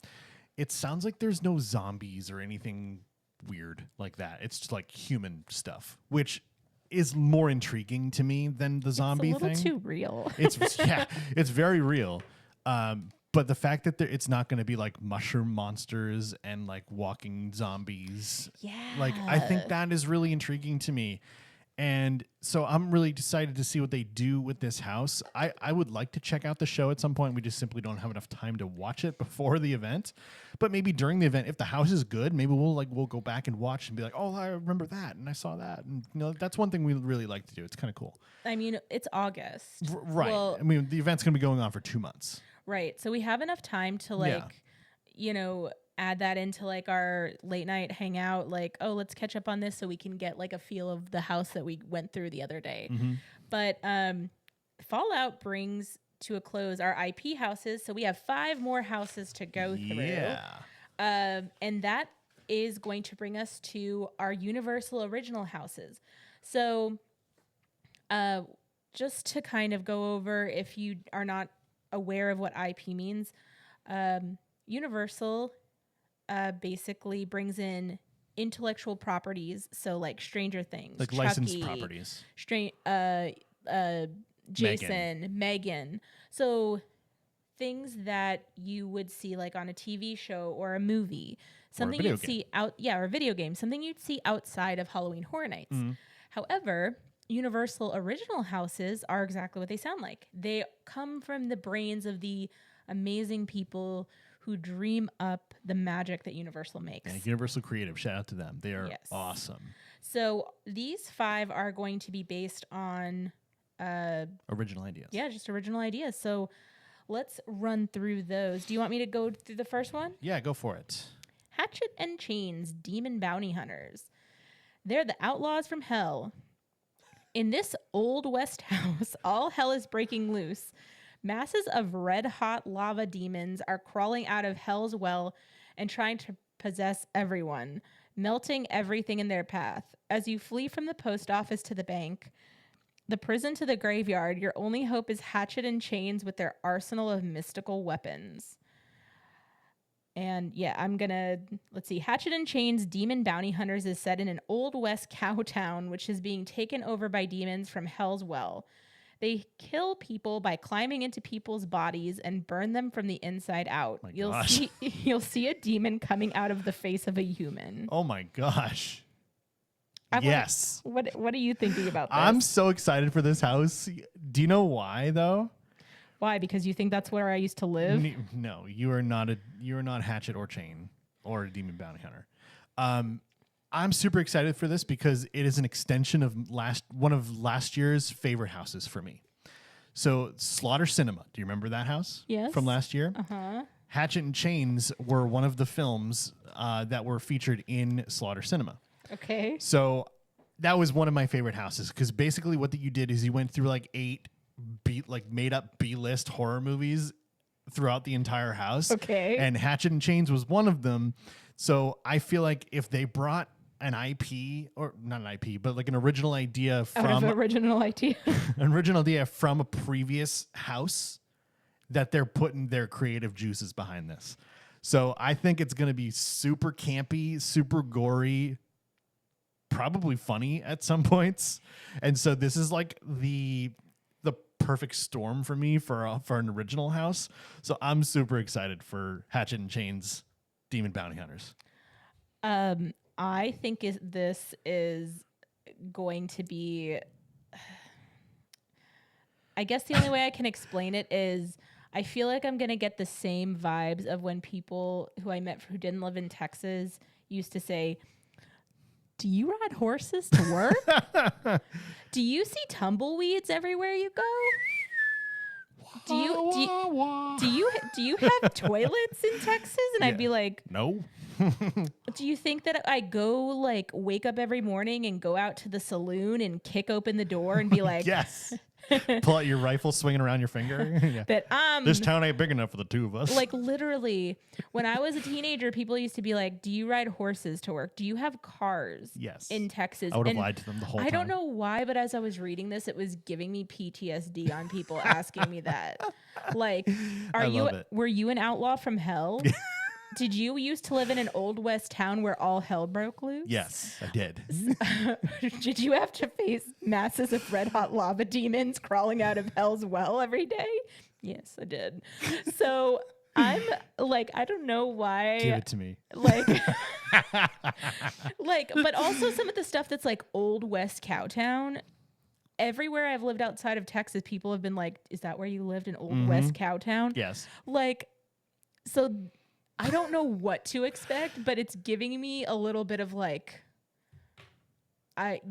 it sounds like there's no zombies or anything weird like that. It's just like human stuff, which is more intriguing to me than the zombie thing. It's a little too real. It's very real. But the fact that it's not going to be like mushroom monsters and like walking zombies, like I think that is really intriguing to me. And so I'm really excited to see what they do with this house. I would like to check out the show at some point. We just simply don't have enough time to watch it before the event. But maybe during the event, if the house is good, maybe we'll go back and watch and be like, oh, I remember that and I saw that. And that's one thing we really like to do. It's kind of cool. I mean, it's August. Right. Well, I mean, the event's going to be going on for 2 months. Right. So we have enough time to add that into like our late night hangout, like, oh, let's catch up on this so we can get like a feel of the house that we went through the other day. But Fallout brings to a close our IP houses. So we have 5 more houses to go through. And that is going to bring us to our Universal original houses. So just to kind of go over, if you are not aware of what IP means, Universal basically brings in intellectual properties, so like Stranger Things, like Chucky, licensed properties, Jason, Megan. So things that you would see like on a TV show or a movie, something you'd see or a video game, something you'd see outside of Halloween Horror Nights. However, Universal original houses are exactly what they sound like. They come from the brains of the amazing people who dream up the magic that Universal makes. Yeah, Universal Creative, shout out to them. They are Yes. awesome. So these 5 are going to be based on Original ideas. Yeah, just original ideas. So let's run through those. Do you want me to go through the first one? Yeah, go for it. Hatchet and Chains Demon Bounty Hunters. They're the outlaws from hell. In this old West house, all hell is breaking loose. Masses of red-hot lava demons are crawling out of hell's well and trying to possess everyone, melting everything in their path. As you flee from the post office to the bank, the prison to the graveyard, your only hope is Hatchet and Chains with their arsenal of mystical weapons. And yeah, let's see. Hatchet and Chains Demon Bounty Hunters is set in an old West cow town, which is being taken over by demons from Hell's Well. They kill people by climbing into people's bodies and burn them from the inside out. You'll see a demon coming out of the face of a human. Oh my gosh. Yes. What are you thinking about this? I'm so excited for this house. Do you know why though? Why? Because you think that's where I used to live? No, you are not Hatchet or Chain or a Demon Bounty Hunter. I'm super excited for this because it is an extension of one of last year's favorite houses for me. So Slaughter Cinema. Do you remember that house? Yes. From last year? Uh-huh. Hatchet and Chains were one of the films that were featured in Slaughter Cinema. Okay. So that was one of my favorite houses because basically what you did is you went through like 8 made up B-list horror movies throughout the entire house. Okay. And Hatchet and Chains was one of them. So I feel like if they brought an IP, or not an IP, but like an original idea from an original idea from a previous house, that they're putting their creative juices behind this. So I think it's going to be super campy, super gory, probably funny at some points. And so this is like the perfect storm for me for an original house. So I'm super excited for Hatchet and Chains Demon Bounty Hunters. I think this is going to be, I guess the only way I can explain it is I feel like I'm going to get the same vibes of when people who I met who didn't live in Texas used to say, do you ride horses to work? Do you see tumbleweeds everywhere you go? Do you have toilets in Texas? And I'd be like, no. Do you think that I go like wake up every morning and go out to the saloon and kick open the door and be like, yes. Pull out your rifle swinging around your finger. Yeah. That this town ain't big enough for the two of us. Like literally, when I was a teenager, people used to be like, "Do you ride horses to work? Do you have cars?" Yes. In Texas, I would have lied to them the whole time. I don't know why, but as I was reading this, it was giving me PTSD on people asking me that. Like, were you an outlaw from hell? Did you used to live in an old West town where all hell broke loose? Yes, I did. Did you have to face masses of red hot lava demons crawling out of hell's well every day? Yes, I did. So I'm like, I don't know why. Give it to me. Like, but also some of the stuff that's like old West Cowtown. Everywhere I've lived outside of Texas, people have been like, is that where you lived in old West Cowtown? Yes. Like, so I don't know what to expect, but it's giving me a little bit of like, I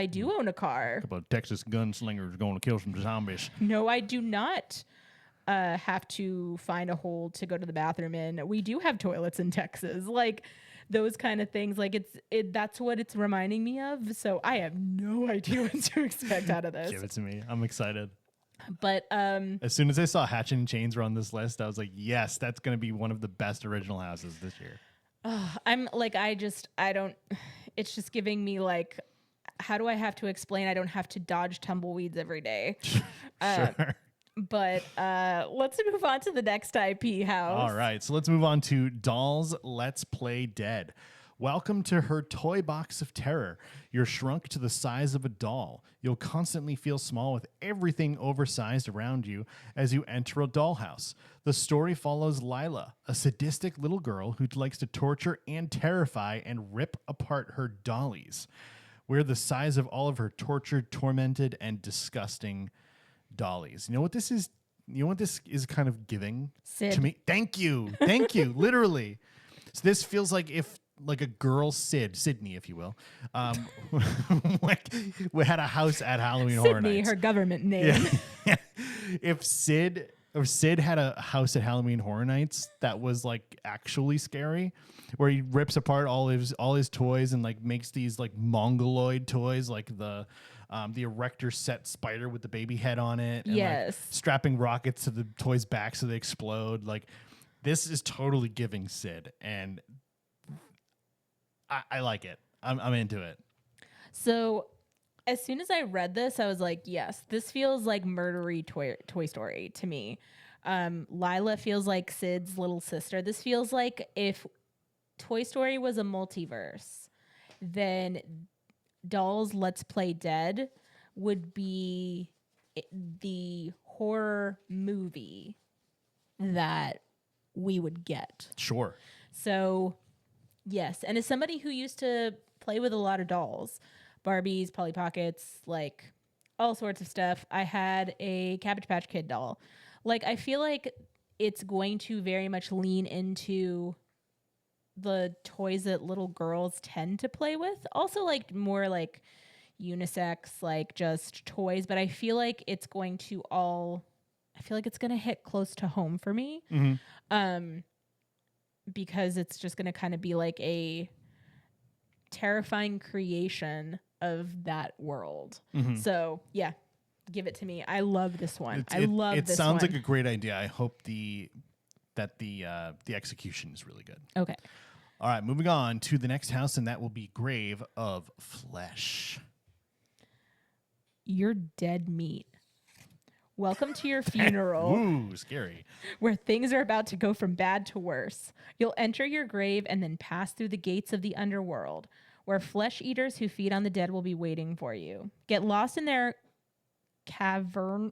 do own a car. A couple of Texas gunslingers going to kill some zombies. No, I do not have to find a hole to go to the bathroom in. We do have toilets in Texas. Like those kind of things. Like that's what it's reminding me of. So I have no idea what to expect out of this. Give it to me. I'm excited. But as soon as I saw Hatchet and Chains were on this list, I was like, yes, that's going to be one of the best original houses this year. I'm like, I don't, it's just giving me like, how do I have to explain I don't have to dodge tumbleweeds every day? Sure. But let's move on to the next IP house. All right. So let's move on to Dolls Let's Play Dead. Welcome to her toy box of terror. You're shrunk to the size of a doll. You'll constantly feel small with everything oversized around you as you enter a dollhouse. The story follows Lila, a sadistic little girl who likes to torture and terrify and rip apart her dollies. We're the size of all of her tortured, tormented, and disgusting dollies. You know what this is? You know what this is kind of giving Sid. to me? Thank you. Literally. So this feels like if like a girl Sydney, if you will, like we had a house at Halloween Horror Sydney, Nights. her government name. Yeah. If Sid had a house at Halloween Horror Nights that was like actually scary, where he rips apart all his toys and like makes these like mongoloid toys, like the erector set spider with the baby head on it, and Yes. like strapping rockets to the toys' back so they explode. Like this is totally giving Sid, and I like it. I'm into it. So as soon as I read this, I was like, yes, this feels like murdery Toy Story to me. Lila feels like Sid's little sister. This feels like if Toy Story was a multiverse, then Dolls Let's Play Dead would be the horror movie that we would get. Sure. So, yes. And as somebody who used to play with a lot of dolls, Barbies, Polly Pockets, like all sorts of stuff, I had a Cabbage Patch Kid doll. Like, I feel like it's going to very much lean into the toys that little girls tend to play with. Also, like, more like unisex, like just toys. But I feel like it's going to hit close to home for me. Mm-hmm. Because it's just going to kind of be like a terrifying creation of that world. Mm-hmm. So, yeah, give it to me. I love this one. It sounds like a great idea. I hope the execution is really good. Okay. All right, moving on to the next house, and that will be Grave of Flesh. You're dead meat. Welcome to your funeral. Ooh, scary. Where things are about to go from bad to worse. You'll enter your grave and then pass through the gates of the underworld, where flesh eaters who feed on the dead will be waiting for you. Get lost in their cavern.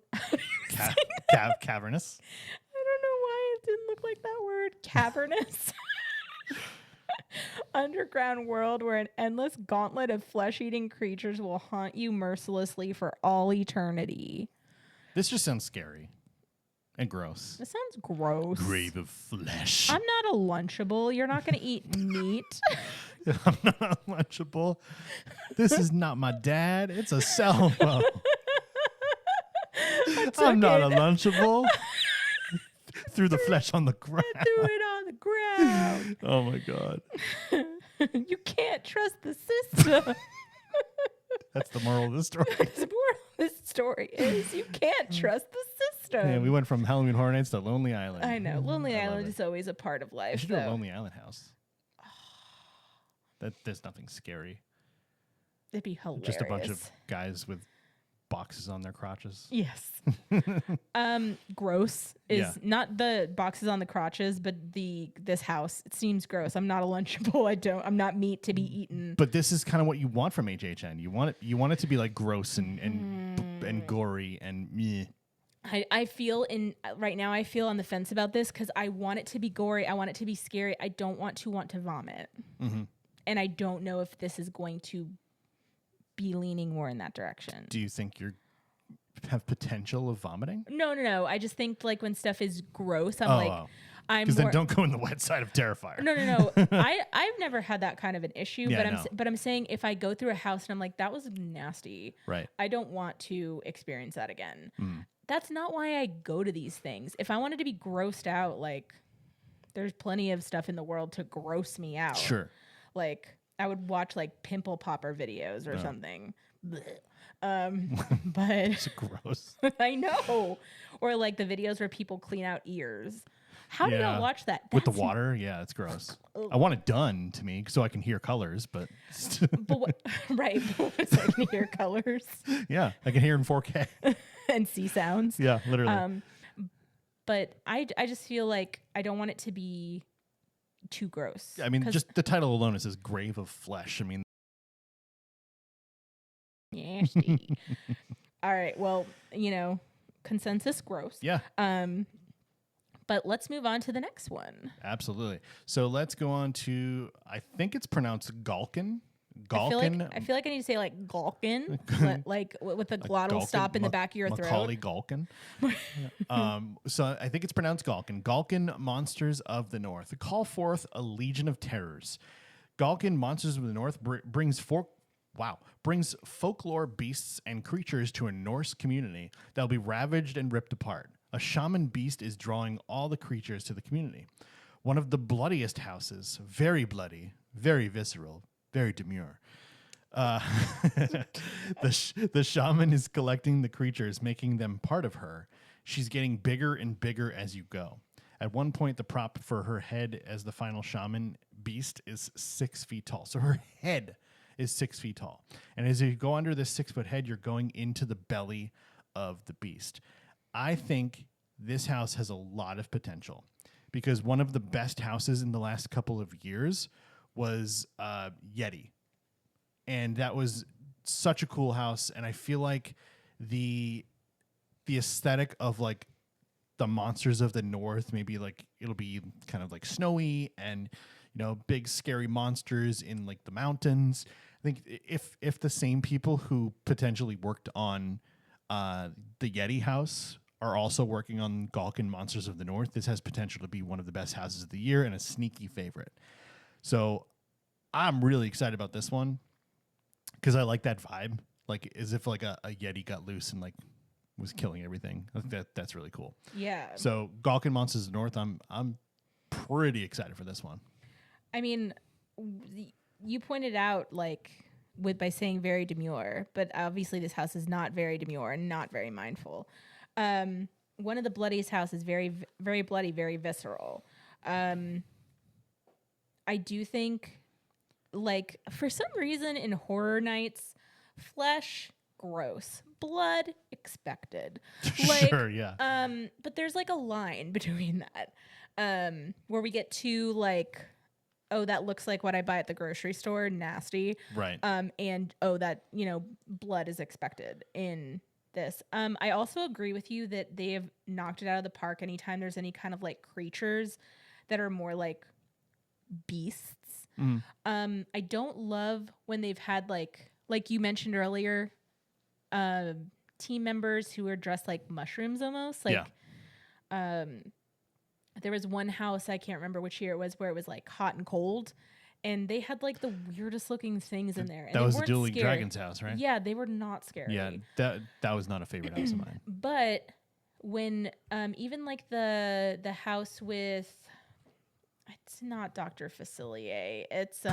Cavernous. I don't know why it didn't look like that word. Cavernous. Underground world where an endless gauntlet of flesh-eating creatures will haunt you mercilessly for all eternity. This just sounds scary and gross. This sounds gross. Grave of Flesh. I'm not a Lunchable. You're not going to eat meat. I'm not a Lunchable. This is not my dad. It's a cell phone. I'm not a Lunchable. Threw the flesh on the ground. I threw it on the ground. Oh my God. You can't trust the system. That's the moral of the story. The moral of this story is you can't trust the system. Yeah, we went from Halloween Horror Nights to Lonely Island. I know. Lonely I Island love is always a part of We life. should do a Lonely Island house. There's nothing scary. It'd be hilarious. Just a bunch of guys with boxes on their crotches. Yes. Gross is not the boxes on the crotches, but this house. It seems gross. I'm not a Lunchable. I'm not meat to be eaten. But this is kind of what you want from HHN. You want it to be like gross and gory and meh. I feel right now I feel on the fence about this because I want it to be gory. I want it to be scary. I don't want to vomit. Mm-hmm. And I don't know if this is going to be leaning more in that direction. Do you think you have potential of vomiting? No. I just think like when stuff is gross, I'm because then don't go in the wet side of Terrifier. No. I've never had that kind of an issue, Yeah, but I'm saying if I go through a house and I'm like, that was nasty. Right. I don't want to experience that again. That's not why I go to these things. If I wanted to be grossed out, like there's plenty of stuff in the world to gross me out. Sure. Like I would watch like pimple popper videos or something. But It's gross. I know. Or like the videos where people clean out ears. How do y'all watch that? With the water? Yeah, it's gross. I want it done to me so I can hear colors, but right. So I can hear colors. Yeah, I can hear in 4K. And see sounds. Yeah, literally. But I just feel like I don't want it to be too gross. I mean, just the title alone, it says Grave of Flesh. I mean, nasty. All right. Well, consensus gross. Yeah. But let's move on to the next one. Absolutely. So let's go on to, I think it's pronounced Galkin. Galkin. I feel like I need to say like Galkin, like with a glottal Galkin, stop in the back of your Macaulay throat. Galkin. So I think it's pronounced Galkin. Galkin Monsters of the North. Call forth a legion of terrors. Galkin Monsters of the North brings folklore beasts and creatures to a Norse community that'll be ravaged and ripped apart. A shaman beast is drawing all the creatures to the community. One of the bloodiest houses, very bloody, very visceral, very demure. The shaman is collecting the creatures, making them part of her. She's getting bigger and bigger as you go. At one point, the prop for her head as the final shaman beast is 6 feet tall. So her head is 6 feet tall. And as you go under this 6 foot head, you're going into the belly of the beast. I think this house has a lot of potential because one of the best houses in the last couple of years was Yeti. And that was such a cool house. And I feel like the aesthetic of like the monsters of the North, maybe like it'll be kind of like snowy and, big scary monsters in like the mountains. I think if the same people who potentially worked on the Yeti house are also working on Galkin Monsters of the North, this has potential to be one of the best houses of the year and a sneaky favorite. So I'm really excited about this one because I like that vibe, like as if like a Yeti got loose and like was killing everything. I think that's really cool. Yeah. So Galkin Monsters of the North, I'm pretty excited for this one. I mean, you pointed out like by saying very demure, but obviously this house is not very demure and not very mindful. One of the bloodiest houses is very, very bloody, very visceral. I do think, like, for some reason in Horror Nights, flesh, gross. Blood, expected. Like, sure, yeah. But there's, like, a line between that, where we get to, like, oh, that looks like what I buy at the grocery store, nasty. Right. And, oh, that, blood is expected in this. I also agree with you that they have knocked it out of the park anytime there's any kind of, like, creatures that are more, like, beasts. I don't love when they've had like you mentioned earlier, team members who are dressed like mushrooms almost. Like, there was one house, I can't remember which year it was, where it was like hot and cold, and they had like the weirdest looking things in there. And that was the Dueling Dragons house, right? Yeah, they were not scary. Yeah, that was not a favorite house of mine. But when even like the house with, it's not Dr. Facilier. It's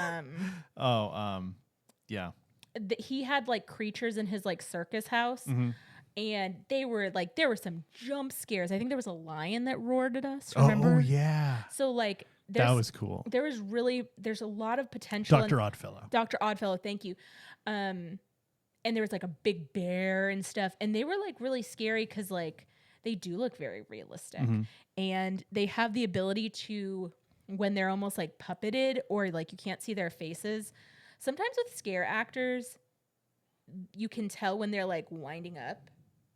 yeah. He had like creatures in his like circus house, and there were some jump scares. I think there was a lion that roared at us. Remember? Oh yeah. So like that was cool. There's a lot of potential. Dr. Oddfellow. Dr. Oddfellow, thank you. And there was like a big bear and stuff, and they were like really scary because like they do look very realistic, and they have the ability to, when they're almost like puppeted or like you can't see their faces. Sometimes with scare actors, you can tell when they're like winding up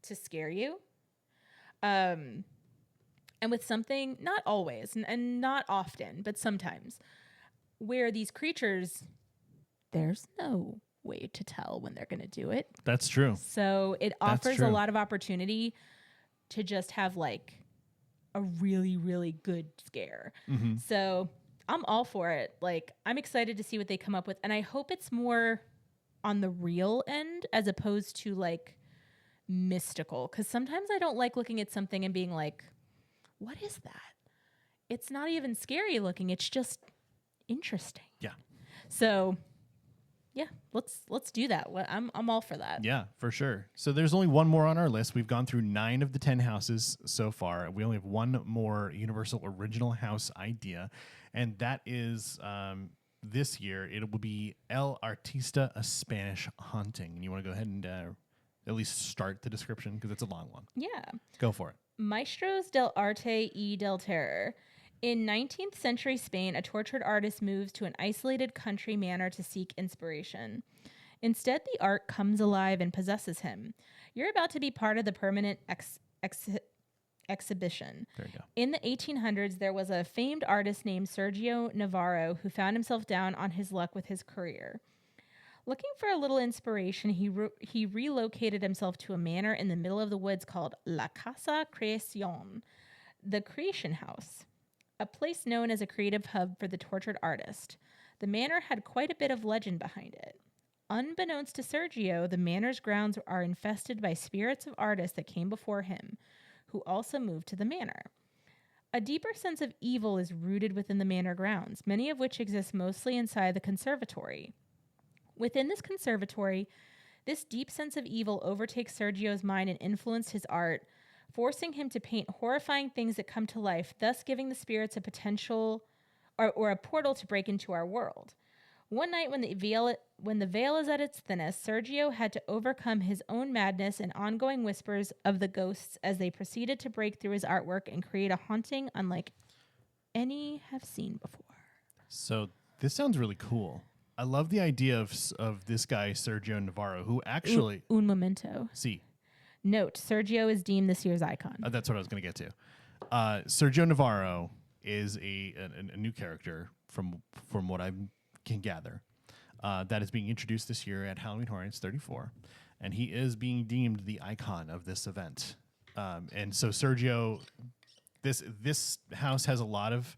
to scare you. And with something, not always and not often, but sometimes, where these creatures, there's no way to tell when they're going to do it. That's true. So it offers a lot of opportunity to just have like a really, really good scare. So I'm all for it. Like, I'm excited to see what they come up with. And I hope it's more on the real end as opposed to like mystical. Because sometimes I don't like looking at something and being like, what is that? It's not even scary looking. It's just interesting. Yeah. So yeah, let's do that. I'm all for that. Yeah, for sure. So there's only one more on our list. We've gone through 9 of the 10 houses so far. We only have one more Universal original house idea, and that is this year. It will be El Artista, a Spanish haunting. And you want to go ahead and at least start the description because it's a long one. Yeah. Go for it. Maestros del Arte y del Terror. In 19th century Spain, a tortured artist moves to an isolated country manor to seek inspiration. Instead, the art comes alive and possesses him. You're about to be part of the permanent exhibition. There you go. In the 1800s, there was a famed artist named Sergio Navarro who found himself down on his luck with his career. Looking for a little inspiration, he relocated himself to a manor in the middle of the woods called La Casa Creacion, the Creation House, a place known as a creative hub for the tortured artist. The manor had quite a bit of legend behind it. Unbeknownst to Sergio, the manor's grounds are infested by spirits of artists that came before him, who also moved to the manor. A deeper sense of evil is rooted within the manor grounds, many of which exist mostly inside the conservatory. Within this conservatory, this deep sense of evil overtakes Sergio's mind and influenced his art, forcing him to paint horrifying things that come to life, thus giving the spirits a potential or a portal to break into our world. One night when the veil is at its thinnest, Sergio had to overcome his own madness and ongoing whispers of the ghosts as they proceeded to break through his artwork and create a haunting unlike any have seen before. So this sounds really cool. I love the idea of this guy, Sergio Navarro, who actually... Un momento. See. Note, Sergio is deemed this year's icon. That's what I was going to get to. Sergio Navarro is a new character from what I can gather that is being introduced this year at Halloween Horror Nights 34, and he is being deemed the icon of this event. And so Sergio, this house has a lot of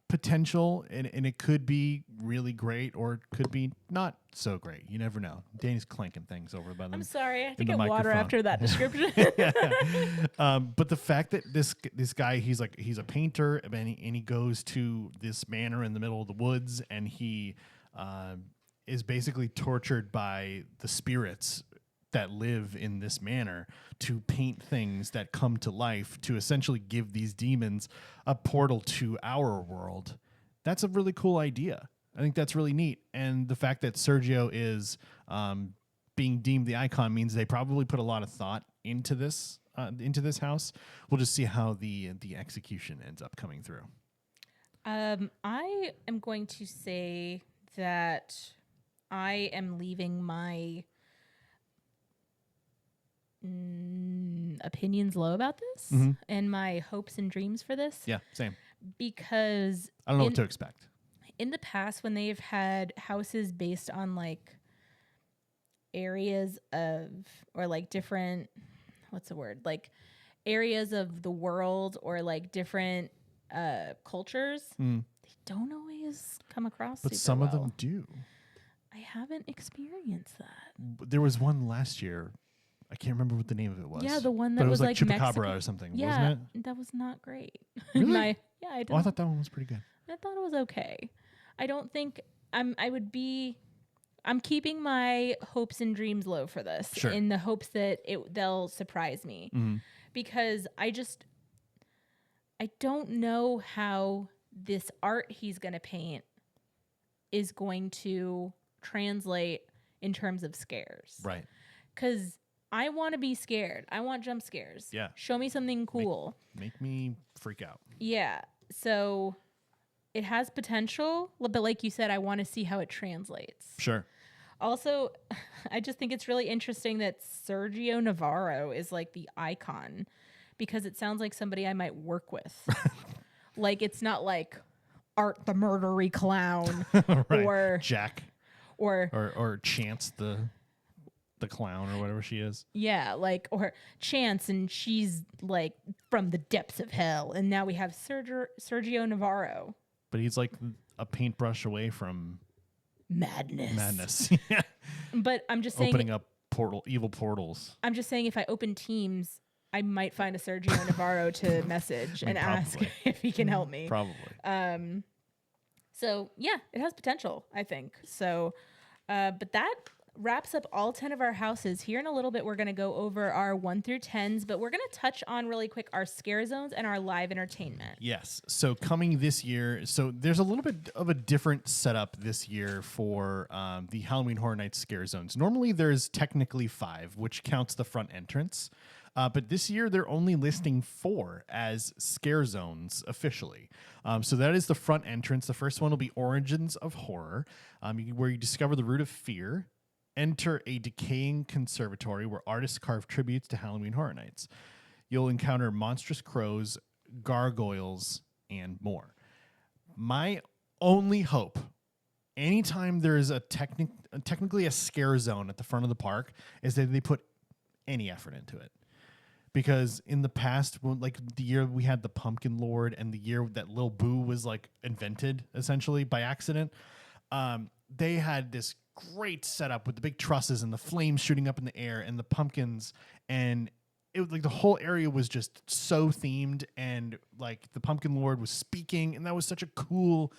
potential, and it could be really great or it could be not so great. You never know. Danny's clanking things over by them. I'm sorry, I have to the get water microphone. after that description. But the fact that this guy, he's a painter, and he goes to this manor in the middle of the woods, and he is basically tortured by the spirits that live in this manor to paint things that come to life to essentially give these demons a portal to our world. That's a really cool idea. I think that's really neat. And the fact that Sergio is being deemed the icon means they probably put a lot of thought into this house. We'll just see how the execution ends up coming through. I am going to say that I am leaving my opinions low about this and my hopes and dreams for this. Yeah, same. Because I don't know what to expect. In the past, when they've had houses based on like areas of, or like different, what's the word? Like areas of the world or like different cultures, they don't always come across. But some of them do. I haven't experienced that. There was one last year. I can't remember what the name of it was. Yeah, the one that but it was like like Chupacabra Mexico or something, yeah, wasn't it? That was not great. Really? I I thought that one was pretty good. I thought it was okay. I don't think I'm keeping my hopes and dreams low for this, sure, in the hopes that they'll surprise me, because I don't know how this art he's going to paint is going to translate in terms of scares. Right. Because I want to be scared. I want jump scares. Yeah. Show me something cool. Make me freak out. Yeah. So it has potential, but like you said, I want to see how it translates. Sure. Also, I just think it's really interesting that Sergio Navarro is like the icon, because it sounds like somebody I might work with. Like, it's not like Art the Murdery Clown right. or Jack or Chance the clown or whatever she is. Yeah, like, or Chance, and she's like from the depths of hell, and now we have Sergio Navarro. But he's like a paintbrush away from madness. Yeah. But I'm just saying, opening up evil portals. I'm just saying, if I open Teams, I might find a Sergio Navarro to message and ask if he can help me. Probably. So yeah, it has potential, I think. So, but that wraps up all 10 of our houses. Here in a little bit, we're going to go over our 1 through 10s, but we're going to touch on really quick our scare zones and our live entertainment. Yes. So coming this year, so there's a little bit of a different setup this year for the Halloween Horror Nights scare zones. Normally there's technically 5, which counts the front entrance. But this year they're only listing 4 as scare zones officially. So that is the front entrance. The first one will be Origins of Horror, where you discover the root of fear. Enter a decaying conservatory where artists carve tributes to Halloween Horror Nights. You'll encounter monstrous crows, gargoyles, and more. My only hope, anytime there's technically a scare zone at the front of the park, is that they put any effort into it. Because in the past, like the year we had the Pumpkin Lord and the year that Lil Boo was like invented essentially by accident, they had this great setup with the big trusses and the flames shooting up in the air and the pumpkins, and it was like the whole area was just so themed, and like the Pumpkin Lord was speaking, and that was such a cool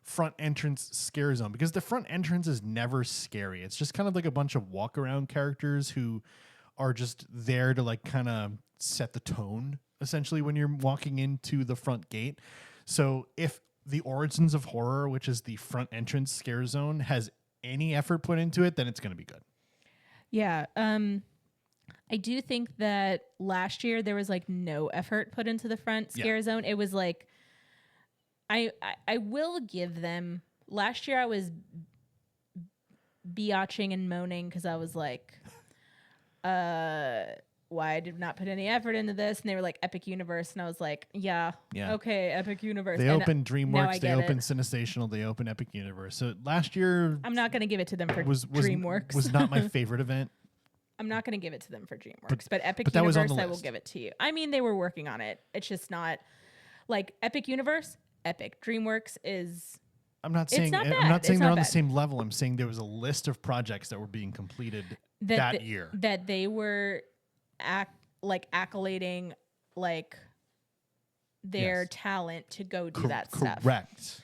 front entrance scare zone because the front entrance is never scary. It's just kind of like a bunch of walk around characters who are just there to like kind of set the tone essentially when you're walking into the front gate. So if the Origins of Horror, which is the front entrance scare zone, has any effort put into it, then it's going to be good. Yeah. I do think that last year there was like no effort put into the front scare zone. It was like, I will give them, last year I was biatching and moaning because I was like, why did not put any effort into this? And they were like Epic Universe, and I was like, yeah. Okay, Epic Universe. They and opened DreamWorks, they opened Cinesational, they opened Epic Universe. So last year, I'm not going to give it to them for DreamWorks. Was not my favorite event. I'm not going to give it to them for DreamWorks, but Epic Universe, I will give it to you. I mean, they were working on it. It's just not like Epic Universe. Epic DreamWorks is. I'm not saying they're on the same level. I'm saying there was a list of projects that were being completed that year that they were accolading like their talent to go do that stuff. Correct.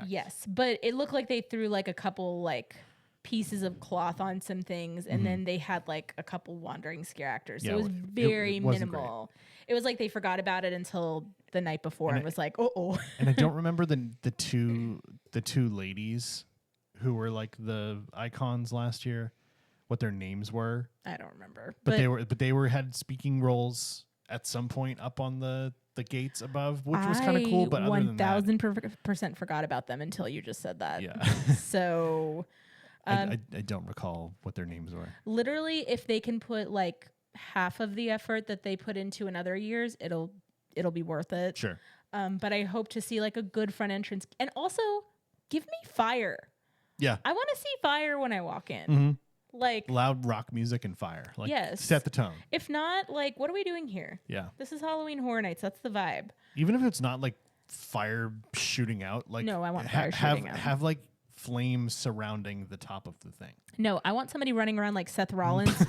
Yes, but it looked like they threw like a couple like pieces of cloth on some things, and then they had like a couple wandering scare actors. So it was very minimal. It was like they forgot about it until the night before and was like, oh. And I don't remember the two ladies who were like the icons last year, what their names were. I don't remember. But they had speaking roles at some point up on the gates above, which was kind of cool. But other than that, 1000% forgot about them until you just said that. Yeah. So I don't recall what their names were. Literally, if they can put like half of the effort that they put into in other years, it'll be worth it. Sure. But I hope to see like a good front entrance, and also give me fire. Yeah. I want to see fire when I walk in. Mm-hmm. Like loud rock music and fire. Like, yes. Set the tone. If not, like, what are we doing here? Yeah. This is Halloween Horror Nights. That's the vibe. Even if it's not like fire shooting out, like no, I want fire shooting out. Have like flames surrounding the top of the thing. No, I want somebody running around like Seth Rollins,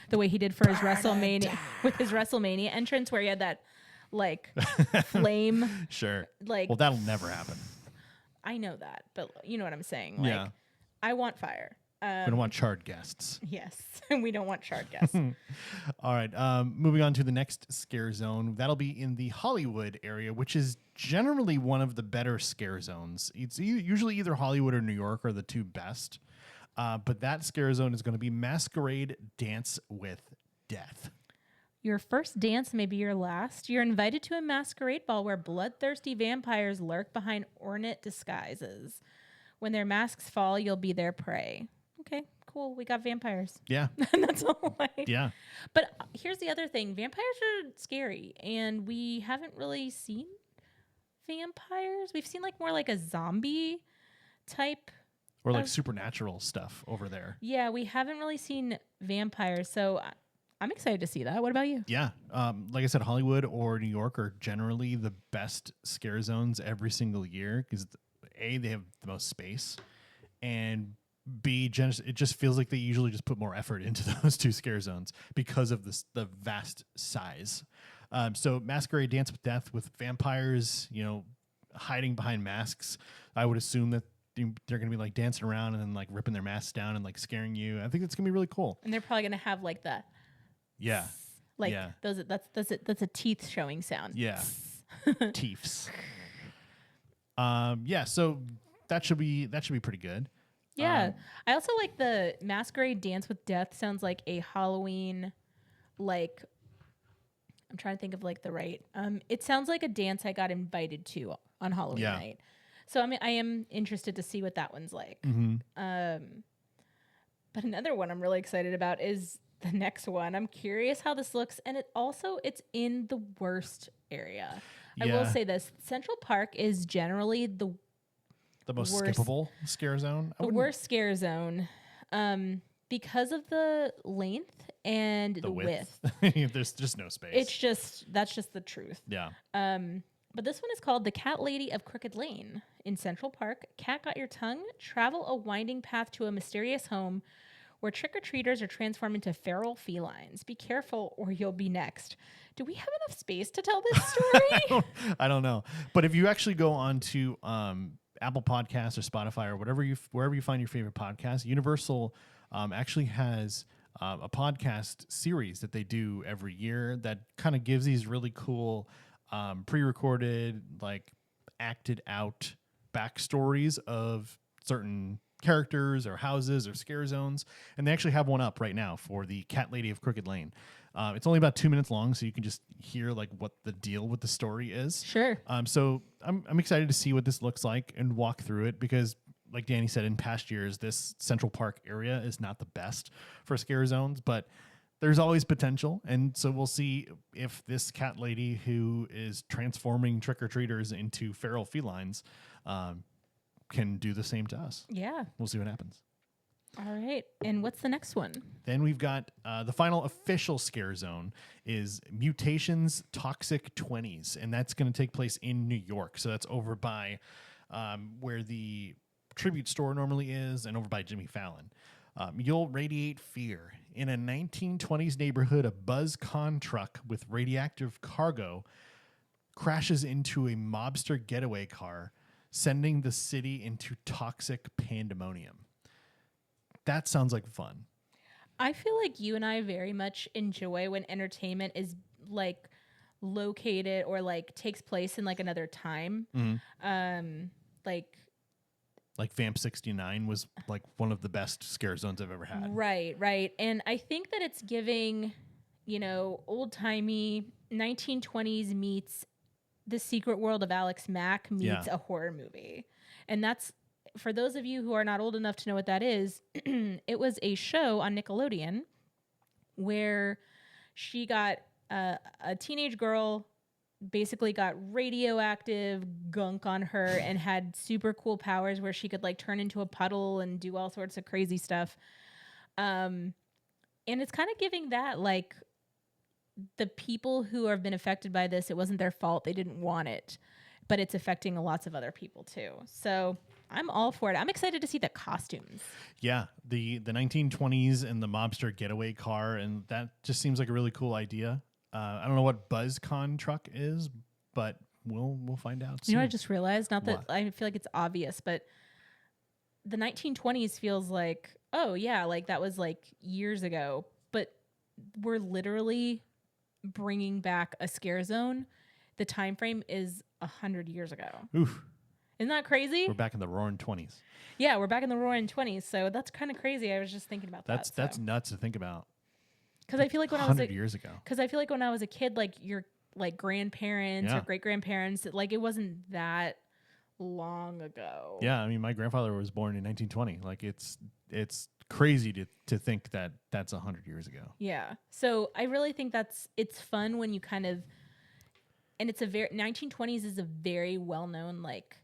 the way he did for his WrestleMania with his WrestleMania entrance, where he had that like flame. Sure. Like, well, that'll never happen. I know that, but you know what I'm saying. Like, yeah. I want fire. We don't want charred guests. Yes, we don't want charred guests. All right, moving on to the next scare zone. That'll be in the Hollywood area, which is generally one of the better scare zones. It's usually either Hollywood or New York are the two best. But that scare zone is going to be Masquerade Dance with Death. Your first dance may be your last. You're invited to a masquerade ball where bloodthirsty vampires lurk behind ornate disguises. When their masks fall, you'll be their prey. Okay, cool. We got vampires. Yeah. That's all. Yeah. But here's the other thing. Vampires are scary, and we haven't really seen vampires. We've seen like more like a zombie type. Or like supernatural stuff over there. Yeah, we haven't really seen vampires, so I'm excited to see that. What about you? Yeah. Like I said, Hollywood or New York are generally the best scare zones every single year because A, they have the most space, and B, it just feels like they usually just put more effort into those two scare zones because of the vast size. So Masquerade Dance with Death with vampires, hiding behind masks. I would assume that they're going to be like dancing around and then like ripping their masks down and like scaring you. I think that's going to be really cool. And they're probably going to have like the that's a teeth showing sound. Yeah. Teeths. So that should be pretty good. Yeah. I also like the Masquerade Dance with Death. Sounds like a Halloween, like, I'm trying to think of like the right. It sounds like a dance I got invited to on Halloween night. So I am interested to see what that one's like. Mm-hmm. But another one I'm really excited about is the next one. I'm curious how this looks, and it's in the worst area. Yeah. I will say this: Central Park is generally The most worst, skippable scare zone? the worst scare zone, because of the length and the width. There's just no space. That's just the truth. Yeah. But this one is called The Cat Lady of Crooked Lane. In Central Park, Cat Got Your Tongue? Travel a winding path to a mysterious home where trick-or-treaters are transformed into feral felines. Be careful or you'll be next. Do we have enough space to tell this story? I don't know. But if you actually go on to Apple Podcasts or Spotify or wherever you find your favorite podcast, Universal actually has a podcast series that they do every year that kind of gives these really cool pre-recorded, like acted out backstories of certain characters or houses or scare zones. And they actually have one up right now for the Cat Lady of Crooked Lane. It's only about 2 minutes long, so you can just hear like what the deal with the story is. Sure. So I'm excited to see what this looks like and walk through it, because like Danie said, in past years, this Central Park area is not the best for scare zones, but there's always potential. And so we'll see if this cat lady who is transforming trick-or-treaters into feral felines can do the same to us. Yeah. We'll see what happens. All right. And what's the next one? Then we've got the final official scare zone is Mutations Toxic 20s. And that's going to take place in New York. So that's over by where the Tribute store normally is and over by Jimmy Fallon. You'll radiate fear. In a 1920s neighborhood, a BuzzCon truck with radioactive cargo crashes into a mobster getaway car, sending the city into toxic pandemonium. That sounds like fun. I feel like you and I very much enjoy when entertainment is like located or like takes place in like another time. Mm-hmm. Like Vamp 69 was like one of the best scare zones I've ever had. Right. And I think that it's giving, old-timey 1920s meets The Secret World of Alex Mack meets a horror movie. And that's, for those of you who are not old enough to know what that is, it was a show on Nickelodeon where she got a teenage girl basically got radioactive gunk on her and had super cool powers where she could like turn into a puddle and do all sorts of crazy stuff. And it's kind of giving that like the people who have been affected by this, it wasn't their fault. They didn't want it, but it's affecting lots of other people too. So I'm all for it. I'm excited to see the costumes. Yeah. The 1920s and the mobster getaway car. And that just seems like a really cool idea. I don't know what BuzzCon truck is, but we'll find out soon. You know what I just realized? Not that I feel like it's obvious, but the 1920s feels like, oh yeah, like that was like years ago. But we're literally bringing back a scare zone. The time frame is 100 years ago. Oof. Isn't that crazy? We're back in the roaring 20s. Yeah, we're back in the roaring 20s. So that's kind of crazy. I was just thinking about that. That's nuts to think about. Because I feel like when 100 years ago. Because I feel like when I was a kid, like your like grandparents or great grandparents, like it wasn't that long ago. Yeah, I mean, my grandfather was born in 1920. Like it's crazy to think that that's 100 years ago. Yeah. So I really think it's fun when you kind of, and it's 1920s is a very well known like.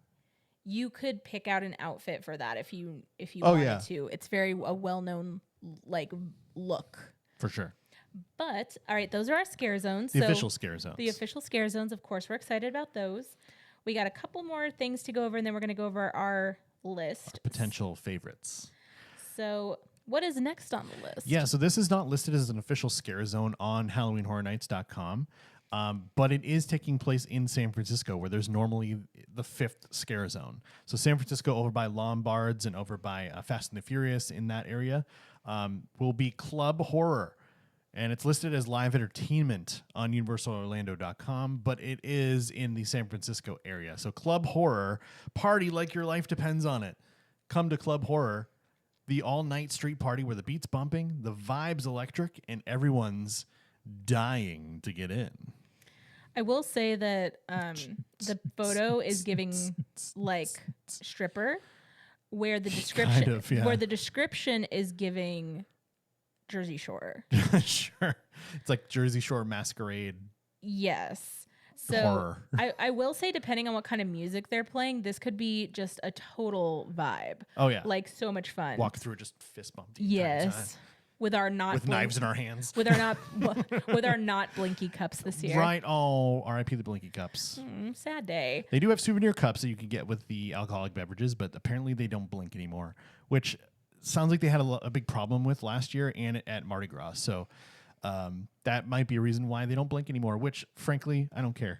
You could pick out an outfit for that if you wanted to. It's very a well known like look. For sure. But, all right, those are our scare zones. The official scare zones. The official scare zones, of course, we're excited about those. We got a couple more things to go over, and then we're going to go over our list. Our potential favorites. So, what is next on the list? Yeah, so this is not listed as an official scare zone on HalloweenHorrorNights.com, but it is taking place in San Francisco, where there's normally the 5th scare zone. So San Francisco over by Lombards and over by Fast and the Furious in that area will be Club Horror. And it's listed as live entertainment on UniversalOrlando.com, but it is in the San Francisco area. So Club Horror, party like your life depends on it. Come to Club Horror, the all-night street party where the beat's bumping, the vibe's electric, and everyone's dying to get in. I will say that the photo is giving like stripper, where the description Kind of, yeah. where the description is giving Jersey Shore. Sure. It's like Jersey Shore Masquerade. Yes. So horror. I will say, depending on what kind of music they're playing, this could be just a total vibe. Oh yeah, Like so much fun. walk through just fist bump the entire time. Yes. With our not With knives in our hands. with our not blinky cups this year. Right. Oh, R.I.P. the Blinky cups. Sad day. They do have souvenir cups that you can get with the alcoholic beverages, but apparently they don't blink anymore, which sounds like they had a big problem with last year and at Mardi Gras. So that might be a reason why they don't blink anymore, which, frankly, I don't care.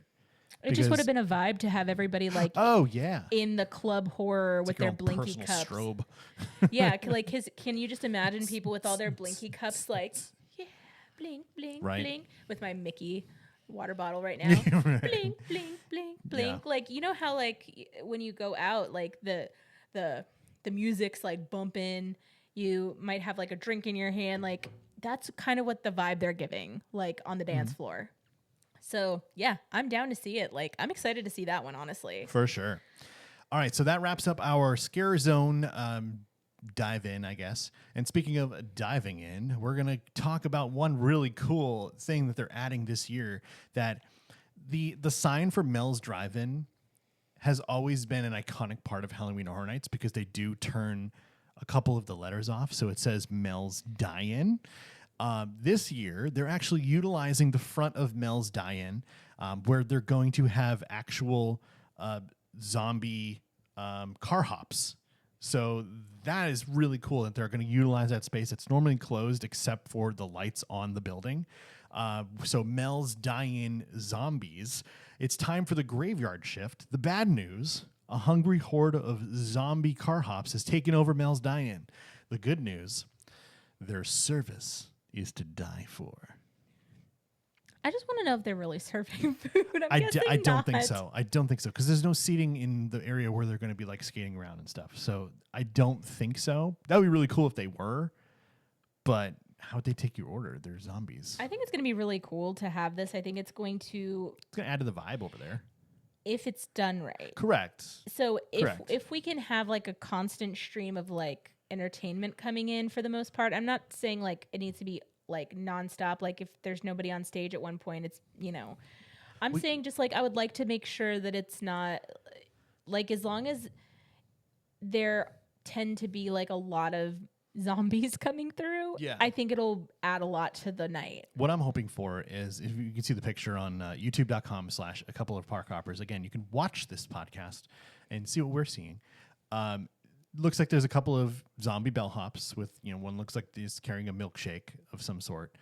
It just would have been a vibe to have everybody like oh yeah in the club horror with your their own blinky personal cups. strobe. Yeah, can you just imagine people with all their blinky cups like, yeah, blink, blink, Right. blink, with my Mickey water bottle right now. Right. Blink, blink, blink, blink. Yeah. Like, you know how like when you go out, like the music's like bumping, you might have like a drink in your hand, like that's kind of what the vibe they're giving, like on the dance floor. So yeah, I'm down to see it. Like, I'm excited to see that one, honestly. For sure. All right, so that wraps up our scare zone dive in, I guess. And speaking of diving in, we're going to talk about one really cool thing that they're adding this year, that the sign for Mel's Drive-In has always been an iconic part of Halloween Horror Nights because they do turn a couple of the letters off. So it says Mel's Die-In. This year, they're actually utilizing the front of Mel's Die-In, where they're going to have actual zombie car hops. So that is really cool that they're going to utilize that space. It's normally closed except for the lights on the building. So Mel's Die-In Zombies. It's time for the graveyard shift. The bad news, a hungry horde of zombie car hops has taken over Mel's Die-In. The good news, their service is to die for. I just want to know if they're really serving food. I guessing don't think not. so. I don't think so because there's no seating in the area where they're going to be like skating around and stuff. So I don't think so. That would be really cool if they were, but how would they take your order? They're zombies. I think it's going to be really cool to have this. I think it's going to add to the vibe over there. If it's done right. Correct. So Correct. if we can have like a constant stream of like entertainment coming in for the most part, I'm not saying like it needs to be like nonstop. Like if there's nobody on stage at one point, it's, I'm saying just like I would like to make sure that it's not like, as long as there tend to be like a lot of zombies coming through, Yeah. I think it'll add a lot to the night. What I'm hoping for is, if you can see the picture on youtube.com/a couple of park hoppers. Again, you can watch this podcast and see what we're seeing. Looks like there's a couple of zombie bellhops with, one looks like he's carrying a milkshake of some sort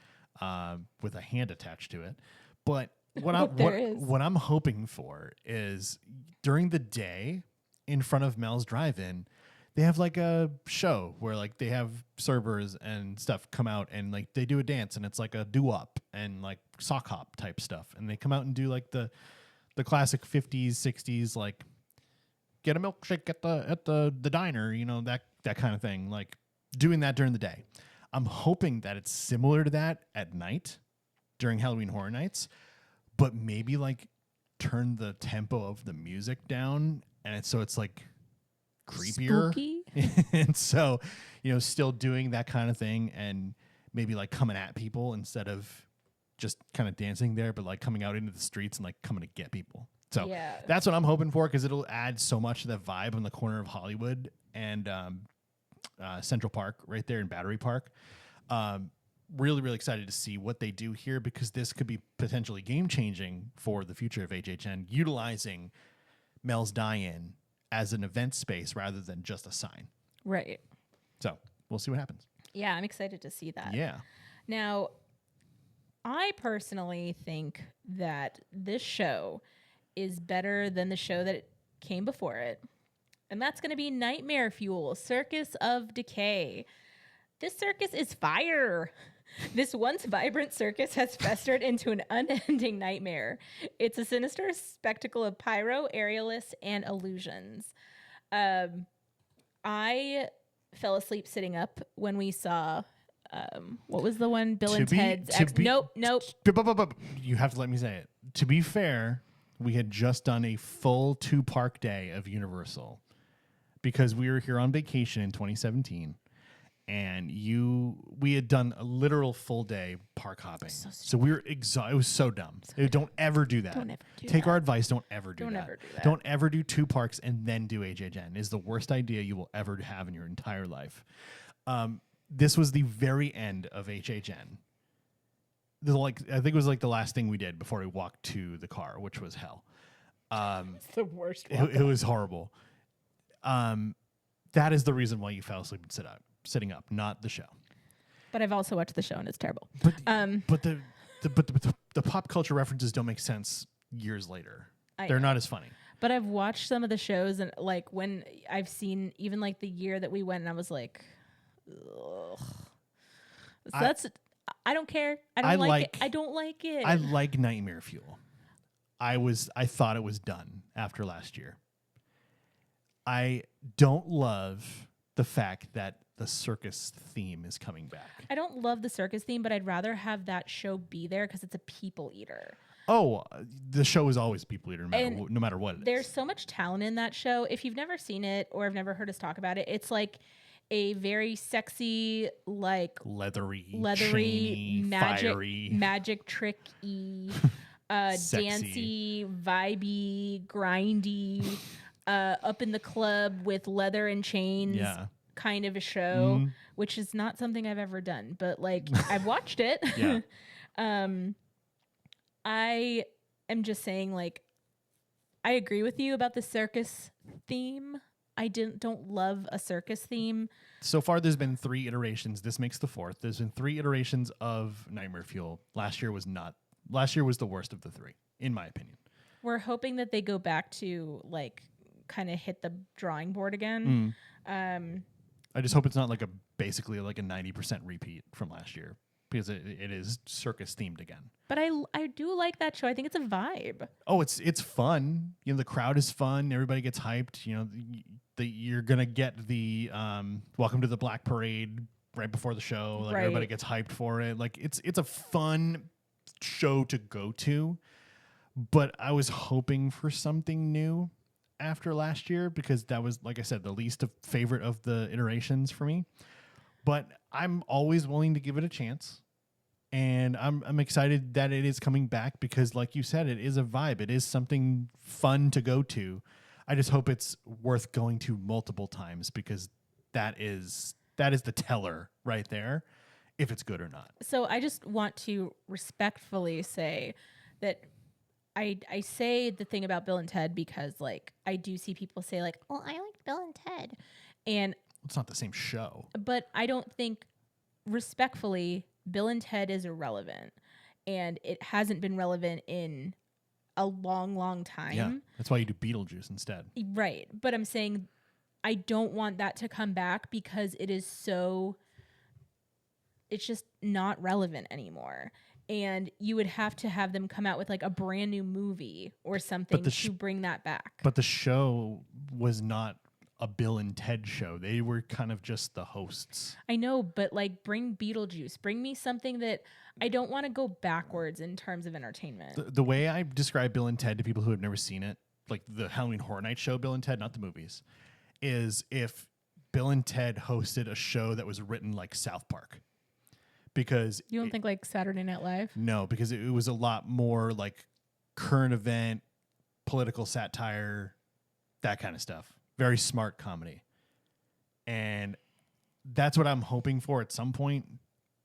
with a hand attached to it. But what I'm hoping for is during the day in front of Mel's Drive-In, they have like a show where like they have servers and stuff come out and like they do a dance and it's like a doo-wop and like sock hop type stuff. And they come out and do like the classic 50s, 60s, like get a milkshake at the diner, that kind of thing, like doing that during the day. I'm hoping that it's similar to that at night during Halloween Horror Nights, but maybe like turn the tempo of the music down and it's like creepier. Spooky. And so, still doing that kind of thing and maybe like coming at people instead of just kind of dancing there, but like coming out into the streets and like coming to get people. So that's what I'm hoping for, because it'll add so much to that vibe on the corner of Hollywood and Central Park right there in Battery Park. Really, really excited to see what they do here, because this could be potentially game-changing for the future of HHN, utilizing Mel's Die-In as an event space rather than just a sign. Right. So we'll see what happens. Yeah, I'm excited to see that. Yeah. Now, I personally think that this show is better than the show that came before it. And that's going to be Nightmare Fuel, Circus of Decay. This circus is fire. This once vibrant circus has festered into an unending nightmare. It's a sinister spectacle of pyro, aerialists, and illusions. I fell asleep sitting up when we saw, what was the one? Bill and Ted's Nope. You have to let me say it. To be fair, we had just done a full 2-park day of Universal because we were here on vacation in 2017. and we had done a literal full day park hopping. So we were exhausted. It was so dumb. Don't ever do that. Don't ever do Take that. our advice. Don't ever do Don't that. ever do that. Don't ever do 2 parks and then do HHN. Is the worst idea you will ever have in your entire life. This was the very end of HHN. I think it was like the last thing we did before we walked to the car, which was hell. It's the worst. It was horrible. That is the reason why you fell asleep and sitting up, not the show. But I've also watched the show and it's terrible. But the pop culture references don't make sense years later. They're not as funny. But I've watched some of the shows, and like when I've seen even like the year that we went, and I was like, ugh. So I don't care. I don't like it. I don't like it. I like Nightmare Fuel. I thought it was done after last year. I don't love the fact that the circus theme is coming back. I don't love the circus theme, but I'd rather have that show be there because it's a people eater. Oh, the show is always people eater, no matter what it is. There's so much talent in that show. If you've never seen it or have never heard us talk about it, it's like a very sexy, like leathery, chainy, fiery, magic tricky, dancey, vibey, grindy, up in the club with leather and chains. Kind of a show, which is not something I've ever done, but like I've watched it. Yeah. I am just saying, like, I agree with you about the circus theme. I don't love a circus theme. So far, there's been 3 iterations. This makes the 4th. There's been 3 iterations of Nightmare Fuel. Last year was the worst of the 3, in my opinion. We're hoping that they go back to like kind of hit the drawing board again. I just hope it's not like basically like a 90% repeat from last year, because it is circus themed again. But I do like that show. I think it's a vibe. Oh, it's fun. You know, the crowd is fun. Everybody gets hyped. You know, you're gonna get the Welcome to the Black Parade right before the show. Like everybody gets hyped for it. Like it's a fun show to go to. But I was hoping for something new after last year, because that was, like I said, the least favorite of the iterations for me. But I'm always willing to give it a chance. And I'm excited that it is coming back, because like you said, it is a vibe. It is something fun to go to. I just hope it's worth going to multiple times, because that is the teller right there, if it's good or not. So I just want to respectfully say that I say the thing about Bill and Ted because like I do see people say like, "Oh, I liked Bill and Ted," and it's not the same show. But I don't think, respectfully, Bill and Ted is irrelevant, and it hasn't been relevant in a long, long time. Yeah, that's why you do Beetlejuice instead. Right, but I'm saying I don't want that to come back because it's just not relevant anymore. And you would have to have them come out with like a brand new movie or something to bring that back. But the show was not a Bill and Ted show. They were kind of just the hosts. I know, but like bring Beetlejuice. Bring me something that I don't want to go backwards in terms of entertainment. The way I describe Bill and Ted to people who have never seen it, like the Halloween Horror Nights show Bill and Ted, not the movies, is if Bill and Ted hosted a show that was written like South Park. Because you don't think like Saturday Night Live? No, because it was a lot more like current event, political satire, that kind of stuff. Very smart comedy. And that's what I'm hoping for at some point.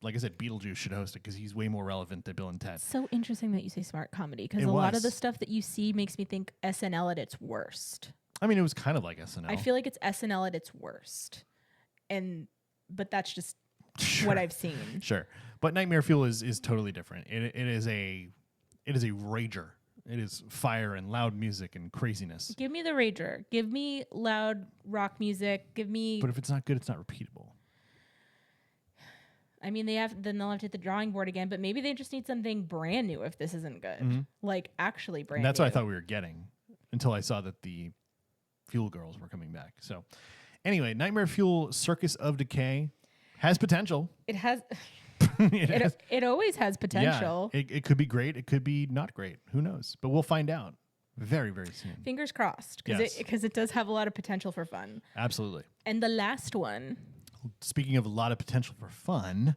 Like I said, Beetlejuice should host it because he's way more relevant than Bill and Ted. It's so interesting that you say smart comedy, because a lot of the stuff that you see makes me think SNL at its worst. I mean, it was kind of like SNL. I feel like it's SNL at its worst. But that's just what I've seen. Sure. But Nightmare Fuel is totally different. It is a rager. It is fire and loud music and craziness. Give me the rager. Give me loud rock music. Give me. But if it's not good, it's not repeatable. I mean, they'll have to hit the drawing board again. But maybe they just need something brand new if this isn't good. Mm-hmm. Like actually brand new. And that's what I thought we were getting until I saw that the Fuel Girls were coming back. So anyway, Nightmare Fuel Circus of Decay has potential. It has. It always has potential. Yeah, it could be great. It could be not great. Who knows? But we'll find out very, very soon. Fingers crossed, because it does have a lot of potential for fun. Absolutely. And the last one. speaking of a lot of potential for fun,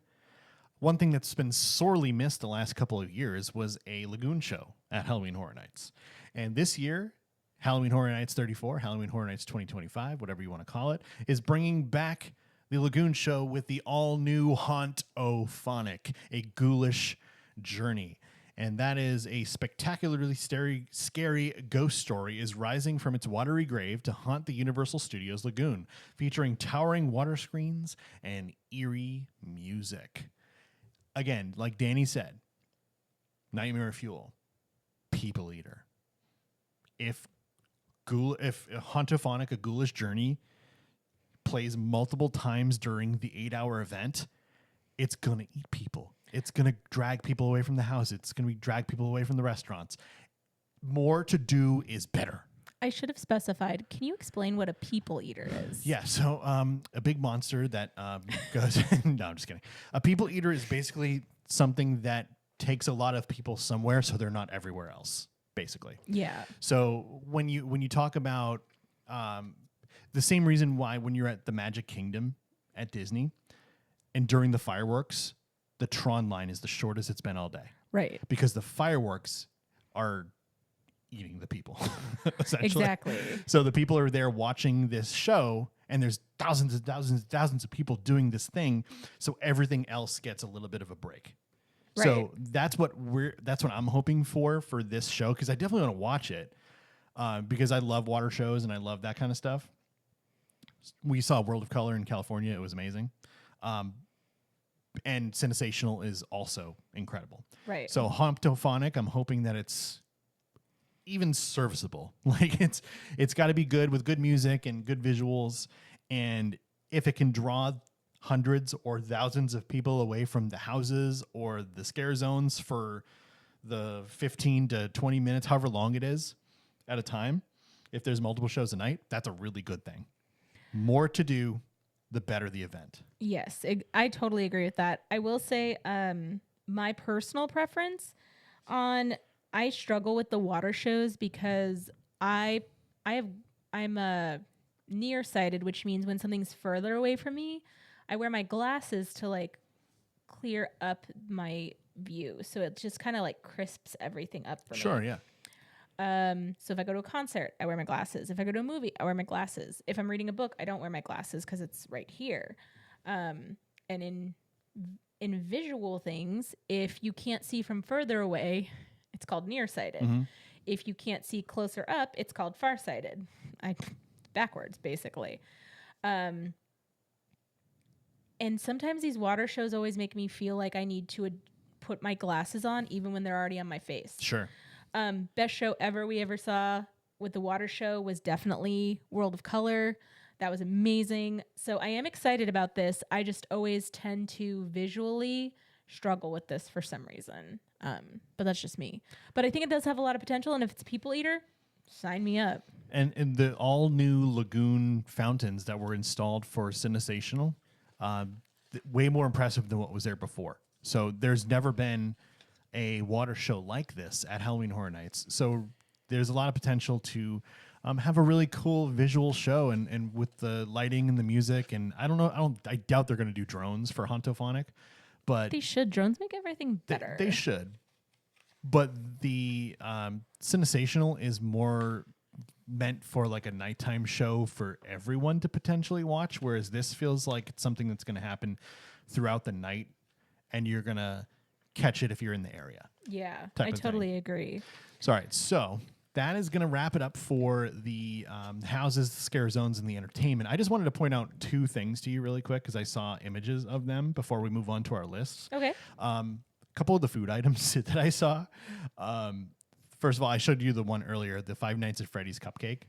one thing that's been sorely missed the last couple of years was a lagoon show at Halloween Horror Nights. And this year, Halloween Horror Nights 34, Halloween Horror Nights 2025, whatever you want to call it, is bringing back the lagoon show with the all-new Hauntophonic, a ghoulish journey. And that is a spectacularly scary ghost story is rising from its watery grave to haunt the Universal Studios lagoon, featuring towering water screens and eerie music. Again, like Danie said, nightmare fuel, people eater. If Hauntophonic, a ghoulish journey, plays multiple times during the 8-hour event, it's going to eat people. It's going to drag people away from the house. It's going to drag people away from the restaurants. More to do is better. I should have specified. Can you explain what a people eater is? Yeah, so a big monster that goes... No, I'm just kidding. A people eater is basically something that takes a lot of people somewhere so they're not everywhere else, basically. Yeah. So when you talk about the same reason why when you're at the Magic Kingdom at Disney and during the fireworks, the Tron line is the shortest it's been all day. Right. Because the fireworks are eating the people, essentially. Exactly. So the people are there watching this show, and there's thousands and thousands and thousands of people doing this thing, so everything else gets a little bit of a break. Right. So that's what I'm hoping for this show, because I definitely want to watch it, because I love water shows and I love that kind of stuff. We saw World of Color in California. It was amazing. And Sensational is also incredible. Right. So Hauntophonic, I'm hoping that it's even serviceable. Like it's got to be good with good music and good visuals. And if it can draw hundreds or thousands of people away from the houses or the scare zones for the 15 to 20 minutes, however long it is at a time, if there's multiple shows a night, that's a really good thing. More to do, the better the event. Yes, I totally agree with that. I will say my personal preference I struggle with the water shows because I'm nearsighted, which means when something's further away from me, I wear my glasses to like clear up my view. So it just kind of like crisps everything up for me. Sure, yeah. So if I go to a concert, I wear my glasses. If I go to a movie, I wear my glasses. If I'm reading a book, I don't wear my glasses because it's right here. And in visual things, if you can't see from further away, it's called nearsighted. Mm-hmm. If you can't see closer up, it's called farsighted. Backwards, basically. And sometimes these water shows always make me feel like I need to put my glasses on even when they're already on my face. Sure. Best show we ever saw with the water show was definitely World of Color. That was amazing. So I am excited about this. I just always tend to visually struggle with this for some reason. But that's just me. But I think it does have a lot of potential. And if it's people eater, sign me up. And the all new lagoon fountains that were installed for Sensational, way more impressive than what was there before. So there's never been a water show like this at Halloween Horror Nights. So there's a lot of potential to have a really cool visual show and with the lighting and the music. And I doubt they're going to do drones for Hauntophonic, but they should. Drones make everything better. They should. But the Sensational is more meant for like a nighttime show for everyone to potentially watch, whereas this feels like it's something that's going to happen throughout the night, and you're going to catch it if you're in the area. Yeah, I totally agree. So, all right, so that is going to wrap it up for the houses, the scare zones, and the entertainment. I just wanted to point out two things to you really quick because I saw images of them before we move on to our lists. Okay. A couple of the food items that I saw. First of all, I showed you the one earlier, the Five Nights at Freddy's cupcake.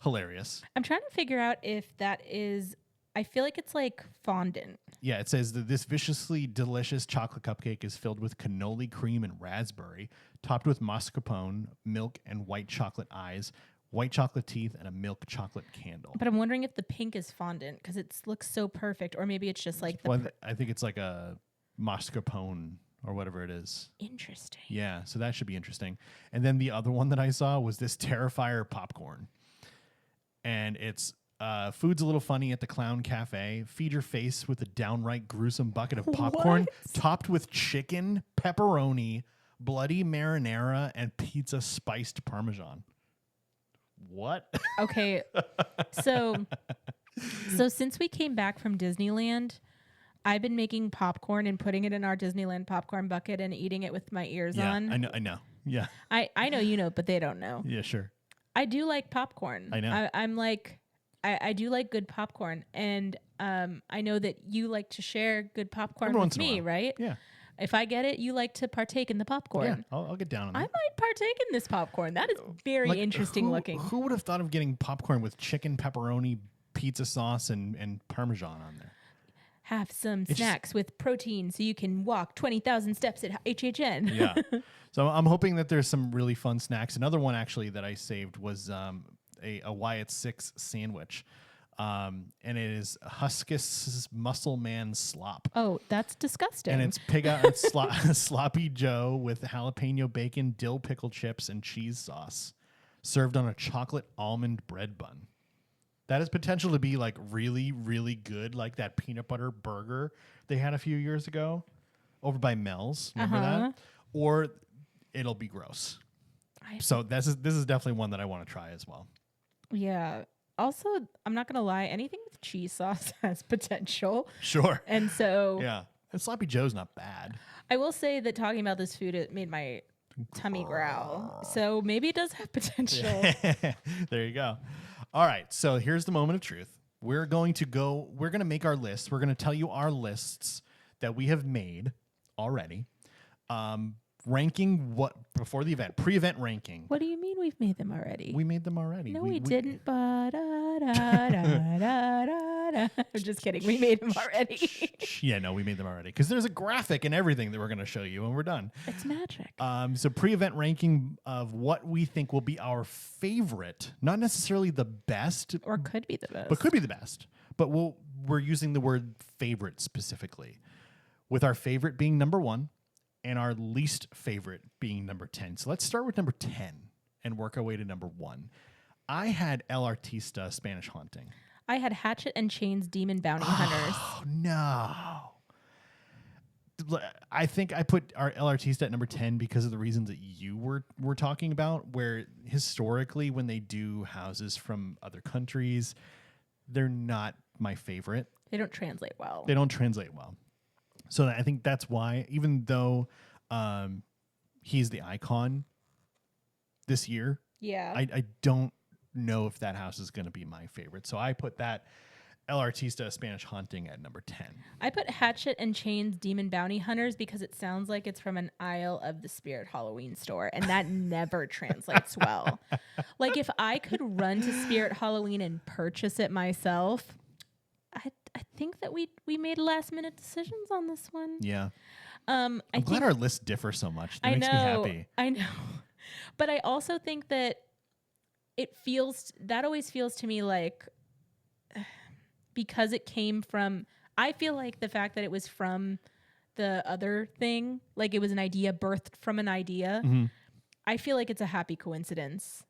Hilarious. I'm trying to figure out if that is... I feel like it's like fondant. Yeah, it says that this viciously delicious chocolate cupcake is filled with cannoli cream and raspberry, topped with mascarpone, milk, and white chocolate eyes, white chocolate teeth, and a milk chocolate candle. But I'm wondering if the pink is fondant because it looks so perfect, or maybe it's just like... I think it's like a mascarpone or whatever it is. Interesting. Yeah, so that should be interesting. And then the other one that I saw was this Terrifier popcorn. And it's Food's a little funny at the Clown Cafe. Feed your face with a downright gruesome bucket of popcorn topped with chicken, pepperoni, bloody marinara, and pizza spiced parmesan. What? Okay. So since we came back from Disneyland, I've been making popcorn and putting it in our Disneyland popcorn bucket and eating it with my ears on. I know. Yeah. I know you know, but they don't know. Yeah, sure. I do like popcorn. I know. I'm like, I do like good popcorn. And I know that you like to share good popcorn with me, right? Yeah. If I get it, you like to partake in the popcorn. Yeah, I'll get down on that. I might partake in this popcorn. That is very interesting looking. Who would have thought of getting popcorn with chicken, pepperoni, pizza sauce, and Parmesan on there? Have some snacks with protein so you can walk 20,000 steps at HHN. Yeah. So I'm hoping that there's some really fun snacks. Another one actually that I saved was a Wyatt 6 sandwich. And it is Huskus Muscle Man Slop. Oh, that's disgusting. And it's sloppy Joe with jalapeno bacon, dill pickle chips, and cheese sauce, served on a chocolate almond bread bun. That has potential to be like really, really good, like that peanut butter burger they had a few years ago over by Mel's. Remember that? Or it'll be gross. So this is definitely one that I want to try as well. Yeah. Also, I'm not going to lie, anything with cheese sauce has potential. Sure. And so... Yeah. And Sloppy Joe's not bad. I will say that talking about this food, it made my tummy growl. So maybe it does have potential. There you go. All right. So here's the moment of truth. We're going to make our list. We're going to tell you our lists that we have made already. Ranking what before the event, pre-event ranking. What do you mean we've made them already? We made them already. No, we didn't. I'm just kidding. We made them already. Yeah, no, we made them already because there's a graphic and everything that we're going to show you, and we're done. It's magic. So pre-event ranking of what we think will be our favorite, not necessarily the best, or could be the best, but could be the best. But we're using the word favorite specifically, with our favorite being number 1. And our least favorite being number 10. So let's start with number 10 and work our way to number 1. I had El Artista Spanish Haunting. I had Hatchet and Chains Demon Bounty Hunters. Oh, no. I think I put our El Artista at number 10 because of the reasons that you were talking about, where historically when they do houses from other countries, they're not my favorite. They don't translate well. So I think that's why, even though he's the icon this year, yeah, I don't know if that house is going to be my favorite. So I put that El Artista Spanish Haunting at number 10. I put Hatchet and Chains Demon Bounty Hunters because it sounds like it's from an aisle of the Spirit Halloween store, and that never translates well. Like if I could run to Spirit Halloween and purchase it myself, I think that we made last minute decisions on this one. Yeah. I'm glad our lists differ so much. That makes me happy. I know. But I also think that that always feels to me like because it came from, I feel like the fact that it was from the other thing, like it was an idea birthed from an idea. Mm-hmm. I feel like it's a happy coincidence.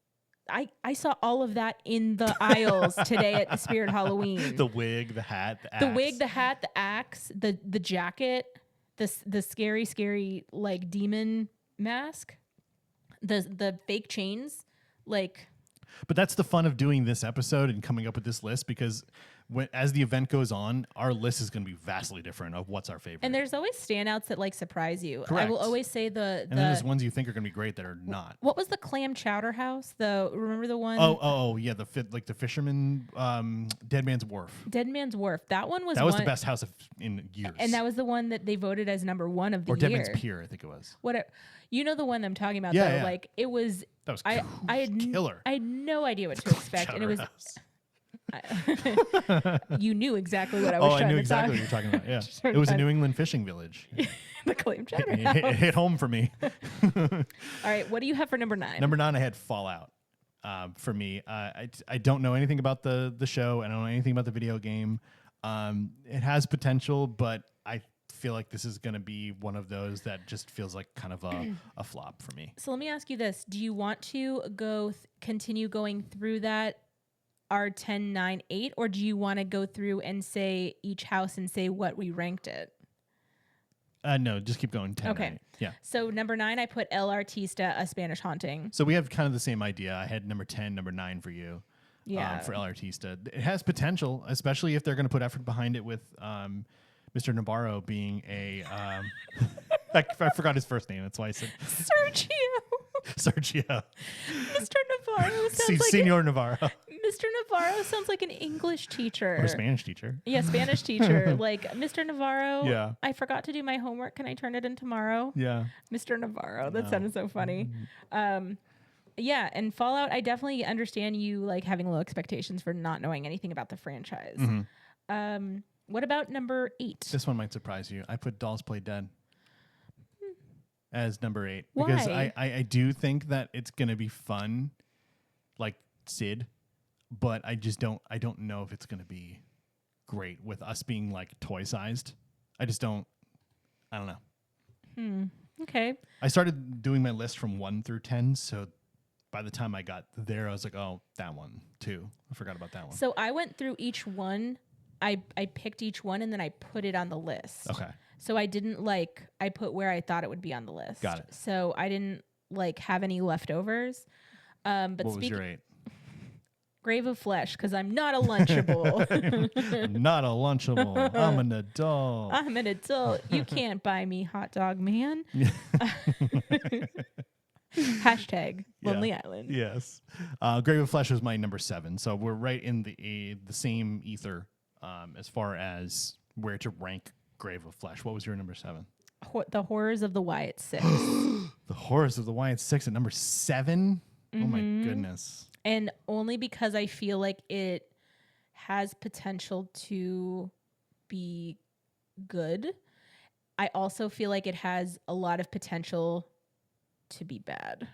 I saw all of that in the aisles today at the Spirit Halloween. The wig, the hat, the axe. The wig, the hat, the axe, the jacket, the scary like demon mask, the fake chains, like. But that's the fun of doing this episode and coming up with this list, because as the event goes on, our list is going to be vastly different of what's our favorite. And there's always standouts that like surprise you. Correct. I will always say and then there's ones you think are going to be great that are not. What was the clam chowder house? Remember the one? Oh yeah, the fisherman, Dead Man's Wharf. Dead Man's Wharf. That one was the best house in years. And that was the one that they voted as number 1 of the year. Or Dead Man's Pier, I think it was. You know the one I'm talking about, yeah, though. Yeah. Like it was. That was killer. I had no idea what to expect, and it was. You knew exactly what I was trying to I knew exactly what you're talking about. Yeah. It was a New England fishing village. The clam chowder. It hit home for me. All right. What do you have for number 9? Number 9, I had Fallout. For me, I don't know anything about the show. I don't know anything about the video game. It has potential, but I feel like this is going to be one of those that just feels like kind of a flop for me. So let me ask you this. Do you want to continue going through that our 10, 9, 8, or do you want to go through and say each house and say what we ranked it? No, just keep going. 10, Okay. 9. Yeah. So number 9, I put El Artista, A Spanish Haunting. So we have kind of the same idea. I had number 10, number 9 for you. Yeah. For El Artista. It has potential, especially if they're going to put effort behind it with Mr. Navarro being a... I forgot his first name. That's why I said... Sergio. Sergio. Mr. Navarro sounds like... Senor Navarro. Mr. Navarro sounds like an English teacher. Or a Spanish teacher. Yeah, Spanish teacher. Like, Mr. Navarro, Yeah. I forgot to do my homework. Can I turn it in tomorrow? Yeah. Mr. Navarro. That sounded so funny. Yeah, and Fallout, I definitely understand you like having low expectations for not knowing anything about the franchise. What about number 8? This one might surprise you. I put Dolls Play Dead as number 8. Why? Because I do think that it's going to be fun, like Sid, but I don't know if it's going to be great with us being like toy-sized. I don't know. Okay. I started doing my list from 1 through 10, so by the time I got there, I was like, oh, that one too. I forgot about that one. So I went through each one. I picked each one and then I put it on the list. Okay. So I didn't I put where I thought it would be on the list. Got it. So I didn't have any leftovers. But what was your 8? Grave of Flesh, because I'm not a Lunchable. I'm not a Lunchable. I'm an adult. I'm an adult. You can't buy me hot dog, man. Hashtag Lonely Island. Yes. Grave of Flesh was my number 7. So we're right in the same ether as far as where to rank Grave of Flesh. What was your number 7? The Horrors of the Wyatt 6. The Horrors of the Wyatt 6 at number 7? Oh my goodness. And only because I feel like it has potential to be good. I also feel like it has a lot of potential to be bad.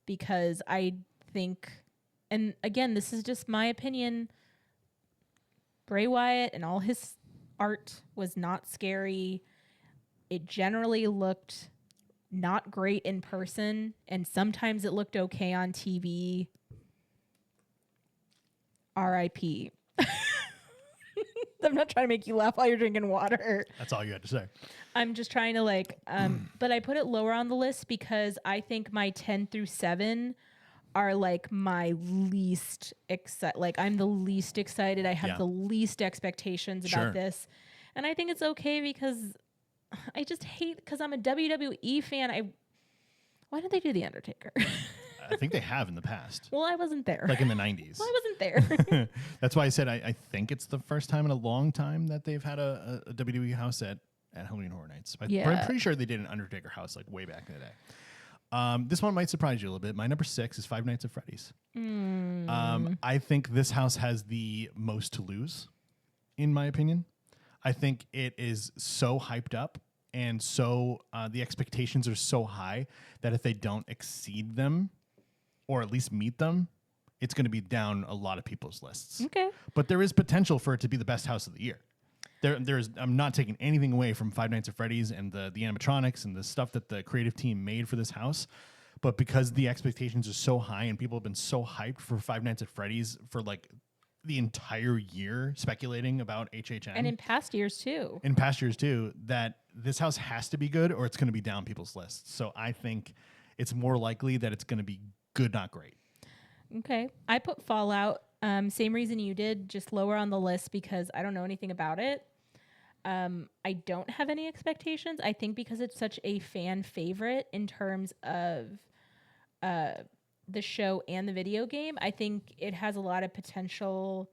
Because I think, and again, this is just my opinion, Bray Wyatt and all his art was not scary. It generally looked not great in person, and sometimes it looked okay on TV. R.I.P. I'm not trying to make you laugh while you're drinking water. That's all you had to say. I'm just trying to but I put it lower on the list because I think my 10 through 7 are like my least excited. Like I'm the least excited. I have the least expectations about this. And I think it's okay because I just hate, because I'm a WWE fan. Why didn't they do The Undertaker? I think they have in the past. Well, I wasn't there. Like in the 90s. Well, I wasn't there. That's why I said I think it's the first time in a long time that they've had a WWE house at Halloween Horror Nights. But I'm pretty sure they did an Undertaker house like way back in the day. This one might surprise you a little bit. My number 6 is Five Nights at Freddy's. I think this house has the most to lose, in my opinion. I think it is so hyped up, and so the expectations are so high that if they don't exceed them, or at least meet them, it's going to be down a lot of people's lists. Okay. But there is potential for it to be the best house of the year. I'm not taking anything away from Five Nights at Freddy's and the animatronics and the stuff that the creative team made for this house. But because the expectations are so high and people have been so hyped for Five Nights at Freddy's for like the entire year speculating about HHN. And in past years too. That this house has to be good or it's going to be down people's lists. So I think it's more likely that it's going to be good, not great. Okay. I put Fallout, same reason you did, just lower on the list because I don't know anything about it. I don't have any expectations. I think because it's such a fan favorite in terms of the show and the video game, I think it has a lot of potential.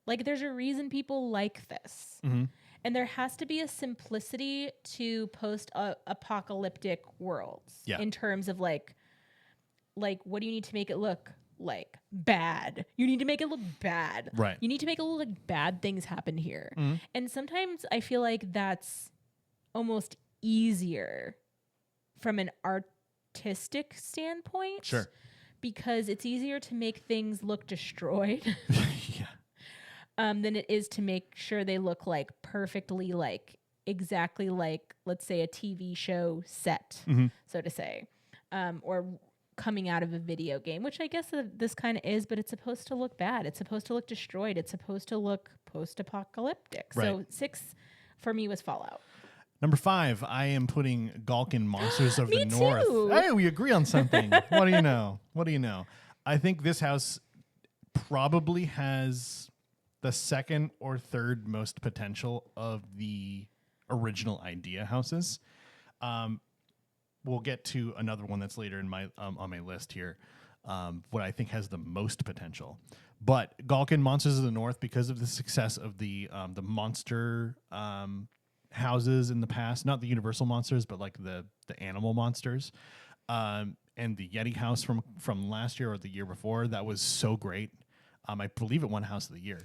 Like, there's a reason people like this. Mm-hmm. And there has to be a simplicity to post-apocalyptic worlds in terms of like, what do you need to make it look like? Bad. You need to make it look bad. Right. You need to make it look like bad things happen here. Mm-hmm. And sometimes I feel like that's almost easier from an artistic standpoint. Sure. Because it's easier to make things look destroyed. Than it is to make sure they look like perfectly, like exactly like, let's say, a TV show set, so to say, or coming out of a video game, which I guess this kind of is, but it's supposed to look bad. It's supposed to look destroyed. It's supposed to look post-apocalyptic. Right. So 6 for me was Fallout. Number 5, I am putting Galkin Monsters of the Me North. too. Hey, we agree on something. What do you know? What do you know? I think this house probably has the second or third most potential of the original idea houses. We'll get to another one that's later in my on my list here. What I think has the most potential, but Galkin Monsters of the North, because of the success of the monster houses in the past, not the Universal monsters, but like the animal monsters, and the Yeti house from last year or the year before, that was so great. I believe it won House of the Year.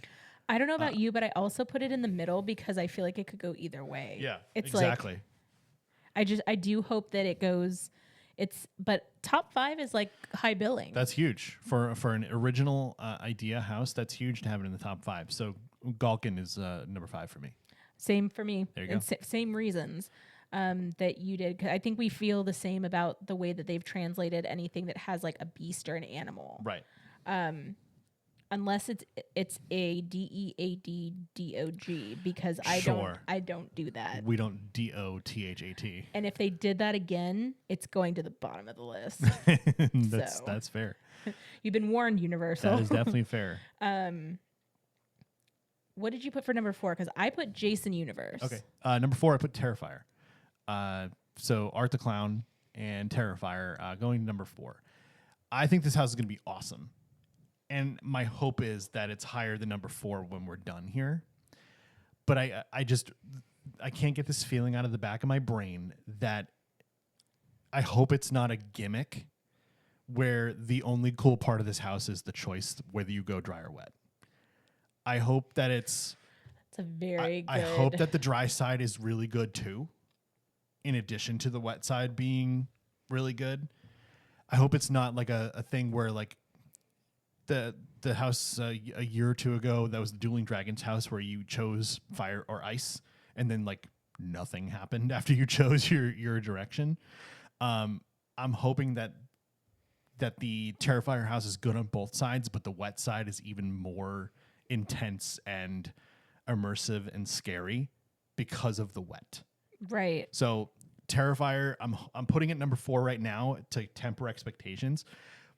I don't know about you, but I also put it in the middle because I feel like it could go either way. Yeah, it's exactly. Like, I do hope that it goes. But top 5 is like high billing. That's huge for an original idea house. That's huge to have it in the top 5. So Galkin is number 5 for me. Same for me. There you and go. Same reasons that you did. 'Cause I think we feel the same about the way that they've translated anything that has like a beast or an animal. Right. Unless it's a DEADDOG, because Sure. I don't do that. We don't DOTHAT. And if they did that again, it's going to the bottom of the list. That's fair. You've been warned, Universal. That is definitely fair. What did you put for number 4? Because I put Jason Universe. Okay. Number 4, I put Terrifier. So Art the Clown and Terrifier going to number 4. I think this house is going to be awesome. And my hope is that it's higher than number 4 when we're done here. But I can't get this feeling out of the back of my brain that I hope it's not a gimmick where the only cool part of this house is the choice whether you go dry or wet. I hope that it's a very good. I hope that the dry side is really good too, in addition to the wet side being really good. I hope it's not like a thing where like the house a year or two ago, that was the Dueling Dragons house, where you chose fire or ice and then like nothing happened after you chose your direction. I'm hoping that the Terrifier house is good on both sides, but the wet side is even more intense and immersive and scary because of the wet. Right. So Terrifier, I'm putting it number 4 right now to temper expectations,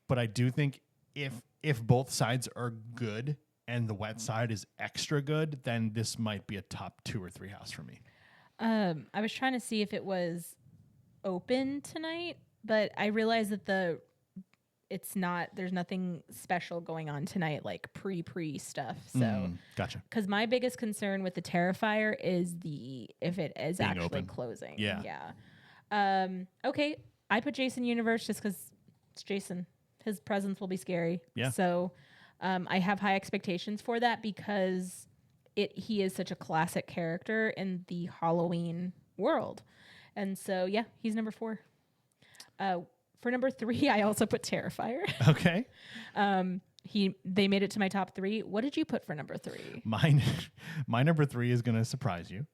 but I do think if both sides are good and the wet side is extra good, then this might be a top 2 or 3 house for me. I was trying to see if it was open tonight, but I realized that it's not. There's nothing special going on tonight, like pre stuff. So Gotcha. Because my biggest concern with the Terrifier is if it is Being actually open. closing. Yeah. Okay. I put Jason Universe just because it's Jason. His presence will be scary. Yeah. So I have high expectations for that because he is such a classic character in the Halloween world. And so, yeah, he's number 4. For number 3, I also put Terrifier. Okay. They made it to my top 3. What did you put for number 3? My number 3 is going to surprise you.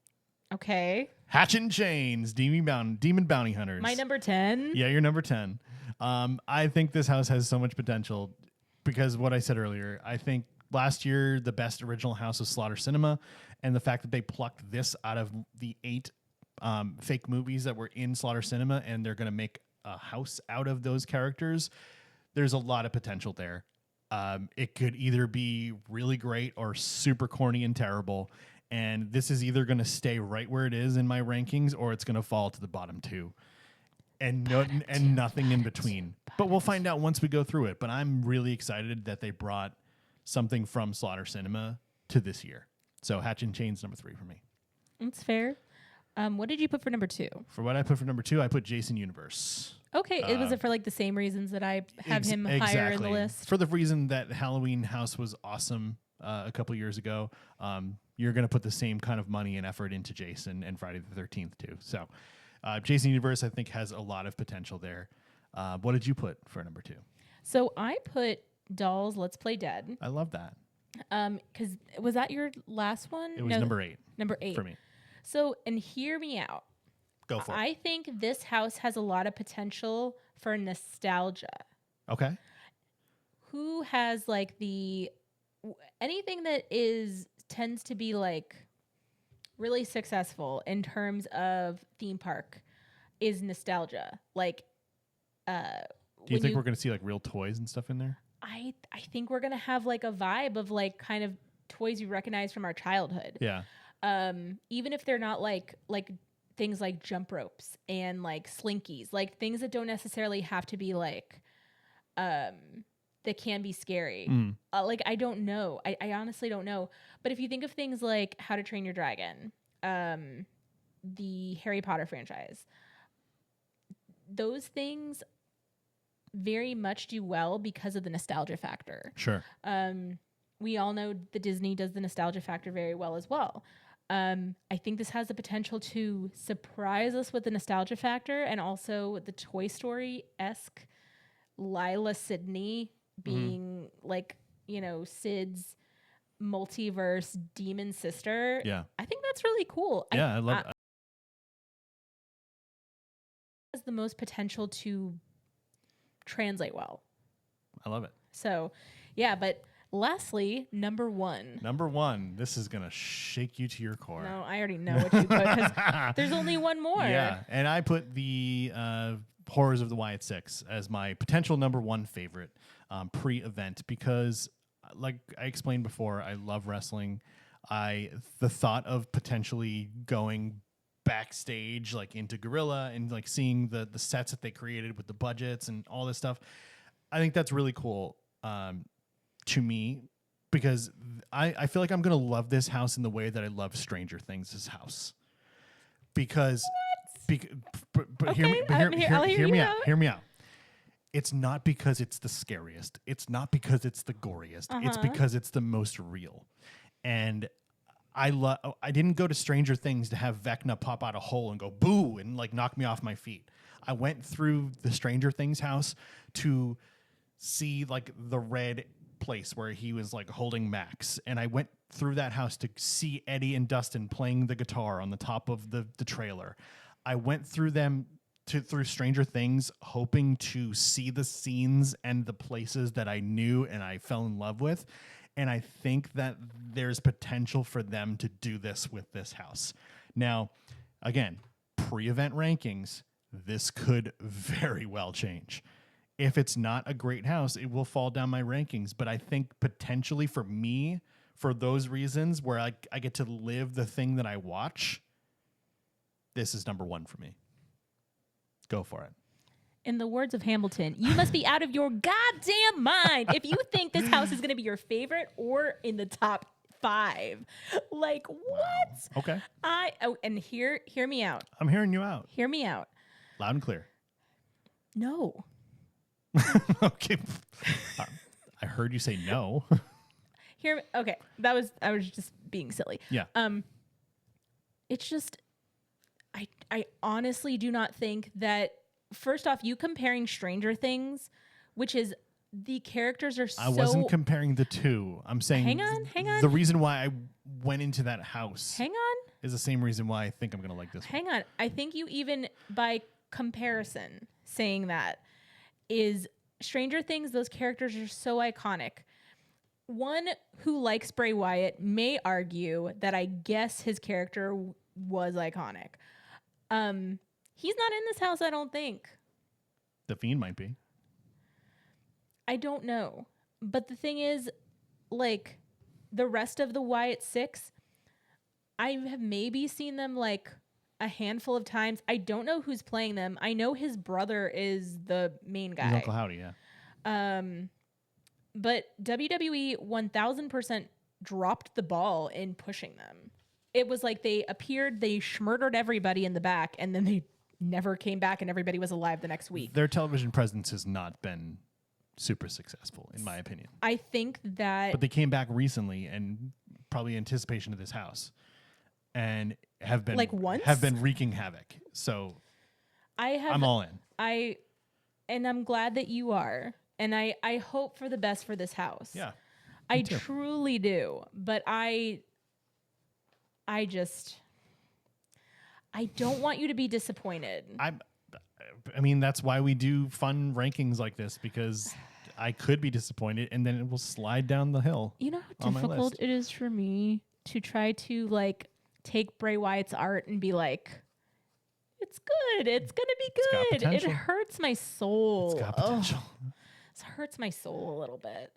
Okay. Hatchet and Chains, Demon Bounty Hunters. My number 10? Yeah, you're number 10. I think this house has so much potential because what I said earlier, I think last year the best original house was Slaughter Cinema, and the fact that they plucked this out of the 8 fake movies that were in Slaughter Cinema and they're going to make a house out of those characters, there's a lot of potential there. It could either be really great or super corny and terrible. And this is either going to stay right where it is in my rankings or it's going to fall to the bottom 2. And nothing in between. But we'll find out once we go through it. But I'm really excited that they brought something from Slaughter Cinema to this year. So Hatchet and Chains number 3 for me. That's fair. What did you put for number 2? For what I put for number 2, I put Jason Universe. Okay. Was it for like the same reasons that I have him higher in the list? For the reason that Halloween House was awesome a couple years ago, you're going to put the same kind of money and effort into Jason and Friday the 13th too. So Jason Universe, I think, has a lot of potential there. What did you put for number 2? So I put Dolls Let's Play Dead. I love that. Because was that your last one? It was number 8. Number 8 for me. So, and hear me out. Go for it. I think this house has a lot of potential for nostalgia. Okay. Who has like anything that tends to be like really successful in terms of theme park is nostalgia. Like, Do you think we're going to see like real toys and stuff in there? I think we're gonna have like a vibe of like kind of toys you recognize from our childhood. Yeah. Even if they're not like things like jump ropes and like slinkies, like things that don't necessarily have to be like that can be scary. Like I don't know. I honestly don't know. But if you think of things like How to Train Your Dragon, the Harry Potter franchise, those things very much do well because of the nostalgia factor. Sure. We all know that Disney does the nostalgia factor very well as well. I think this has the potential to surprise us with the nostalgia factor and also the Toy Story-esque Lila Sidney being like, you know, Sid's multiverse demon sister. Yeah. I think that's really cool. Yeah, I love it. Has the most potential to translate well. I love it. So, yeah, but lastly, number one. Number one, this is going to shake you to your core. No, I already know what you put because there's only one more. Yeah, and I put the Horrors of the Wyatt Six as my potential number one favorite pre-event because, like I explained before, I love wrestling. The thought of potentially going backstage, like into Gorilla, and like seeing the sets that they created with the budgets and all this stuff, I think that's really cool to me because I feel like I'm gonna love this house in the way that I love Stranger Things' house because. But Okay, hear me out. Hear me out. It's not because it's the scariest. It's not because it's the goriest. It's because it's the most real. And I didn't go to Stranger Things to have Vecna pop out a hole and go boo and like knock me off my feet. I went through the Stranger Things house to see like the red place where he was like holding Max, and I went through that house to see Eddie and Dustin playing the guitar on the top of the trailer. I went through through Stranger Things hoping to see the scenes and the places that I knew and I fell in love with. And I think that there's potential for them to do this with this house. Now, again, pre-event rankings, this could very well change. If it's not a great house, it will fall down my rankings. But I think potentially for me, for those reasons where I get to live the thing that I watch, this is number one for me. Go for it. In the words of Hamilton, you must be out of your goddamn mind if you think this house is going to be your favorite or in the top 5. Like, what? Wow. Okay. And hear me out. I'm hearing you out. Hear me out. Loud and clear. No. Okay. I heard you say no. Okay. I was just being silly. Yeah. It's just, I honestly do not think that, first off, you comparing Stranger Things, which is the characters are so... I wasn't comparing the two. I'm saying... Hang on. The reason why I went into that house... Hang on. ...is the same reason why I think I'm going to like this one. Hang on. I think you even, by comparison, saying that is Stranger Things, those characters are so iconic. One who likes Bray Wyatt may argue that I guess his character was iconic. He's not in this house, I don't think. The Fiend might be. I don't know. But the thing is, like, the rest of the Wyatt Six, I have maybe seen them, like, a handful of times. I don't know who's playing them. I know his brother is the main guy. He's Uncle Howdy, yeah. But WWE 1000% dropped the ball in pushing them. It was like they appeared, they schmurdered everybody in the back, and then they never came back and everybody was alive the next week. Their television presence has not been super successful, in my opinion. I think that... But they came back recently and probably in anticipation of this house and have been... Like once? Have been wreaking havoc. So I'm all in. And I'm glad that you are. And I hope for the best for this house. Yeah. I truly do. But I don't want you to be disappointed. I mean, that's why we do fun rankings like this, because I could be disappointed and then it will slide down the hill. You know how on my difficult list. it is for me to try to like take Bray Wyatt's art and be like, it's good. It's gonna be got good. It potential. hurts my soul. It's got potential. It hurts my soul a little bit.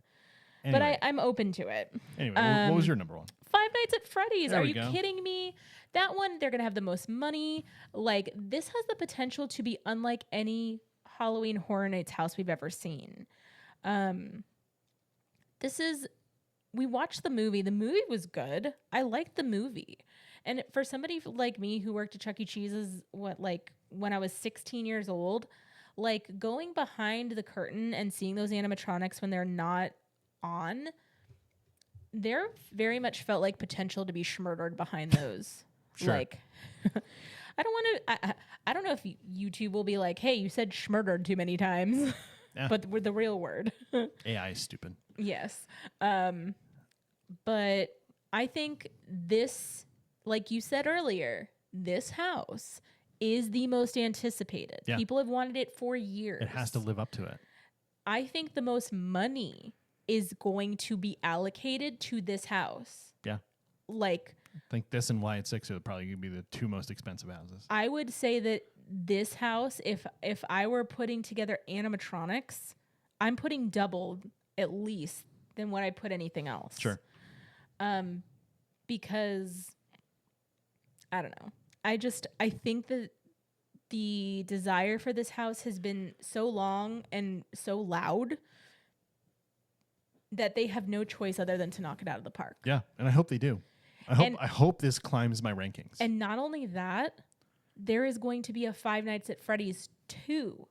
Anyway, But I'm open to it. what was your number one? Five Nights at Freddy's. There Are we you go. kidding me? That one, they're going to have the most money. Like, this has the potential to be unlike any Halloween Horror Nights house we've ever seen. We watched the movie. The movie was good. I liked the movie. And for somebody like me who worked at Chuck E. Cheese's, when I was 16 years old, like going behind the curtain and seeing those animatronics when they're not on, there very much felt like potential to be schmurdered behind those. Sure. Like, I don't want to. I don't know if YouTube will be like, "Hey, you said schmurdered too many times," Yeah. but with the real word. AI is stupid. Yes, but I think this, like you said earlier, this house is the most anticipated. Yeah. People have wanted it for years. It has to live up to it. I think the most money is going to be allocated to this house. Yeah. Like, I think this and Wyatt 6 are probably going to be the two most expensive houses. I would say that this house, if I were putting together animatronics, I'm putting double at least than what I put anything else. Sure. Because I don't know. I think that the desire for this house has been so long and so loud that they have no choice other than to knock it out of the park. Yeah, and I hope they do. I hope this climbs my rankings. And not only that, there is going to be a Five Nights at Freddy's 2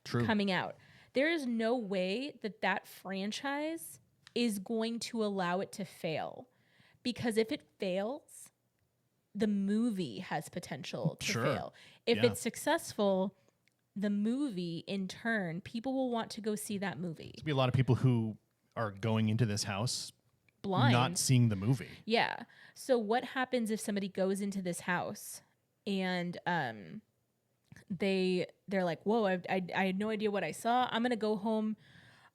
coming out. There is no way that franchise is going to allow it to fail. Because if it fails, the movie has potential to fail. If it's successful, the movie, in turn, people will want to go see that movie. There'll be a lot of people who are going into this house blind, not seeing the movie. Yeah. So what happens if somebody goes into this house and they're like, whoa, I had no idea what I saw. I'm going to go home.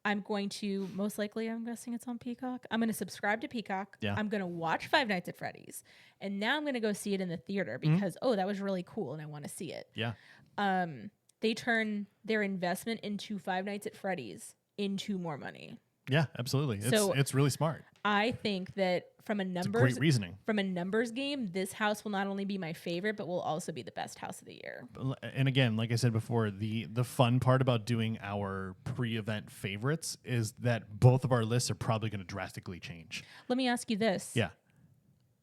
I'm going to, most likely, I'm guessing it's on Peacock. I'm going to subscribe to Peacock. Yeah. I'm going to watch Five Nights at Freddy's. And now I'm going to go see it in the theater because, that was really cool and I want to see it. Yeah. They turn their investment into Five Nights at Freddy's into more money. Yeah, absolutely. It's really smart. I think that from a Great reasoning. From a numbers game, this house will not only be my favorite, but will also be the best house of the year. And again, like I said before, the fun part about doing our pre-event favorites is that both of our lists are probably going to drastically change. Let me ask you this. Yeah.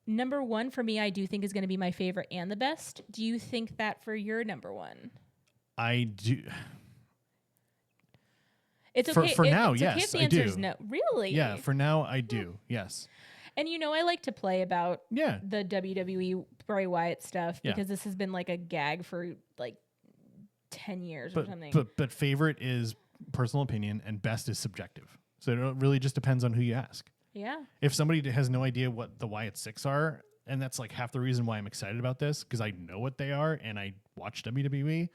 Number one for me, I do think is going to be my favorite and the best. Do you think that for your number one? I do. It's okay. For now, it's yes, okay if the I answer do. is no. Really? Yeah, for now, I do. Yes. And I like to play about Yeah. the WWE Bray Wyatt stuff Yeah. because this has been like a gag for like 10 years or something. But favorite is personal opinion and best is subjective. So it really just depends on who you ask. Yeah. If somebody has no idea what the Wyatt 6 are, and that's like half the reason why I'm excited about this, because I know what they are and I watch WWE.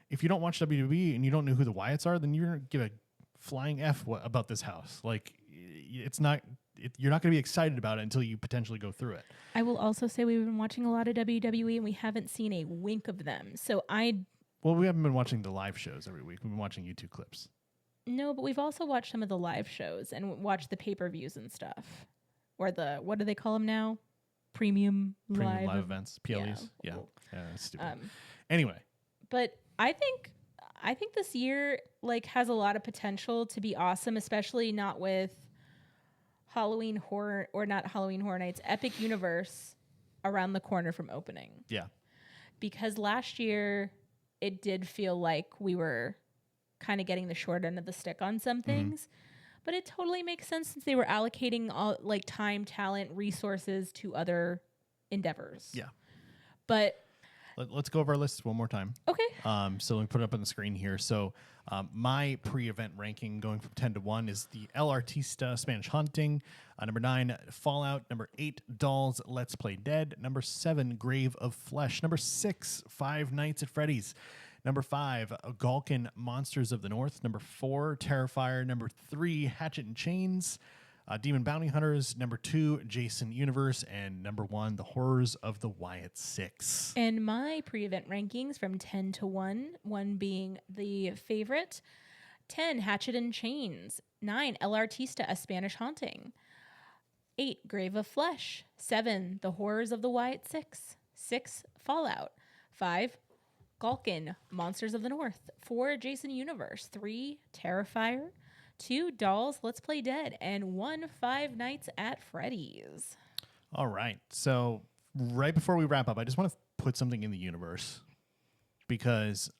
If you don't watch WWE and you don't know who the Wyatts are, then you're going to give a flying F about this house. Like, it's not... you're not going to be excited about it until you potentially go through it. I will also say we've been watching a lot of WWE and we haven't seen a wink of them. So Well, we haven't been watching the live shows every week. We've been watching YouTube clips. No, but we've also watched some of the live shows and watched the pay-per-views and stuff. Or what do they call them now? Premium live events, PLEs. Yeah, that's stupid. Anyway, but I think this year has a lot of potential to be awesome, especially not with Halloween Horror Nights, Epic Universe around the corner from opening. Yeah. Because last year it did feel like we were kind of getting the short end of the stick on some things, but it totally makes sense since they were allocating all time, talent, resources to other endeavors. Yeah. But let's go over our lists one more time. okay. So let me put it up on the screen here. So my pre-event ranking going from 10 to 1 is the El Artista Spanish Haunting. Number 9, Fallout. Number 8, Dolls Let's Play Dead. Number 7, Grave of Flesh. Number 6, Five Nights at Freddy's. Number 5, Galkin Monsters of the North. Number 4, Terrifier. Number 3, Hatchet and Chains. Demon Bounty Hunters. Number 2, Jason Universe. And number 1, The Horrors of the Wyatt Six. And my pre-event rankings from 10 to 1, 1 being the favorite. 10, Hatchet and Chains. 9, El Artista, A Spanish Haunting. 8, Grave of Flesh. 7, The Horrors of the Wyatt Six. 6, Fallout. 5, Galkin, Monsters of the North. 4, Jason Universe. 3, Terrifier. 2, Dolls, Let's Play Dead. And 1, Five Nights at Freddy's. All right. So right before we wrap up, I just want to put something in the universe because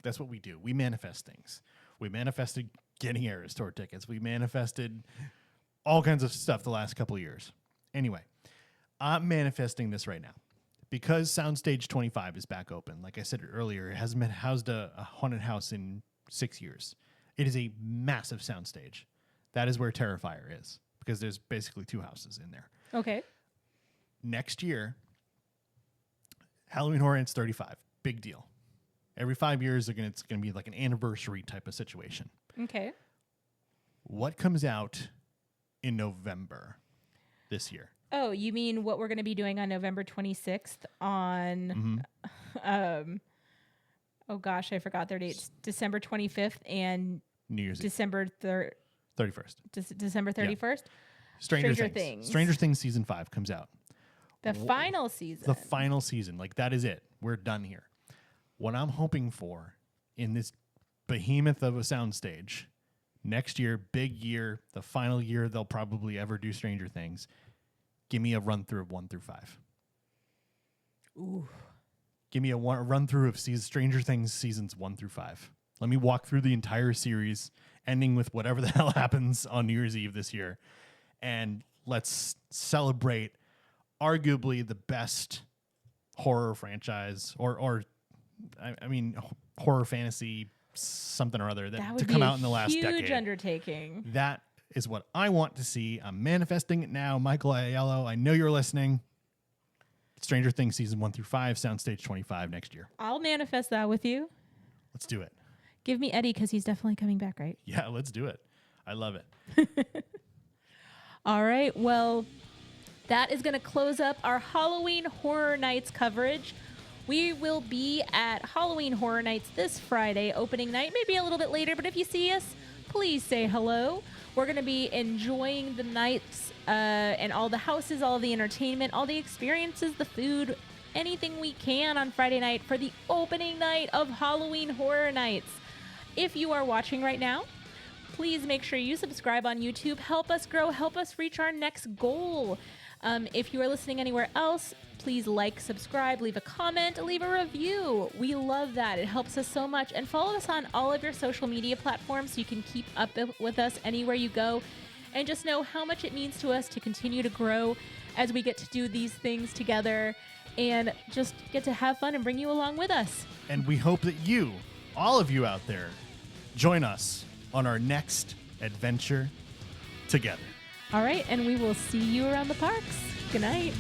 that's what we do. We manifest things. We manifested getting Eras Tour tickets. We manifested all kinds of stuff the last couple of years. Anyway, I'm manifesting this right now. Because Soundstage 25 is back open, like I said earlier, it hasn't been housed a haunted house in 6 years. It is a massive soundstage. That is where Terrifier is, because there's basically 2 houses in there. Okay. Next year, Halloween Horror Nights 35, big deal. Every 5 years, it's going to be like an anniversary type of situation. Okay. What comes out in November this year? Oh, you mean what we're going to be doing on November 26th on, oh gosh, I forgot their dates. December 25th and New Year's Eve. December 31st. December 31st? Yeah. Stranger Things. Stranger Things Season 5 comes out. The final season. The final season. Like, that is it. We're done here. What I'm hoping for in this behemoth of a soundstage, next year, big year, the final year they'll probably ever do Stranger Things, give me a run-through of 1 through 5. Ooh. Give me a run-through of Stranger Things seasons 1 through 5. Let me walk through the entire series, ending with whatever the hell happens on New Year's Eve this year. And let's celebrate arguably the best horror franchise, or horror fantasy something or other that to come out in the last decade. Huge undertaking. That is what I want to see. I'm manifesting it now. Michael Aiello, I know you're listening. Stranger Things season 1 through 5, Soundstage 25 next year. I'll manifest that with you. Let's do it. Give me Eddie because he's definitely coming back, right? Yeah, let's do it. I love it. All right. Well, that is going to close up our Halloween Horror Nights coverage. We will be at Halloween Horror Nights this Friday, opening night, maybe a little bit later, but if you see us, please say hello. We're going to be enjoying the nights and all the houses, all the entertainment, all the experiences, the food, anything we can on Friday night for the opening night of Halloween Horror Nights. If you are watching right now, please make sure you subscribe on YouTube. Help us grow. Help us reach our next goal. If you are listening anywhere else, please like, subscribe, leave a comment, leave a review. We love that. It helps us so much. And follow us on all of your social media platforms so you can keep up with us anywhere you go. And just know how much it means to us to continue to grow as we get to do these things together and just get to have fun and bring you along with us. And we hope that you, all of you out there, join us on our next adventure together. All right, and we will see you around the parks. Good night.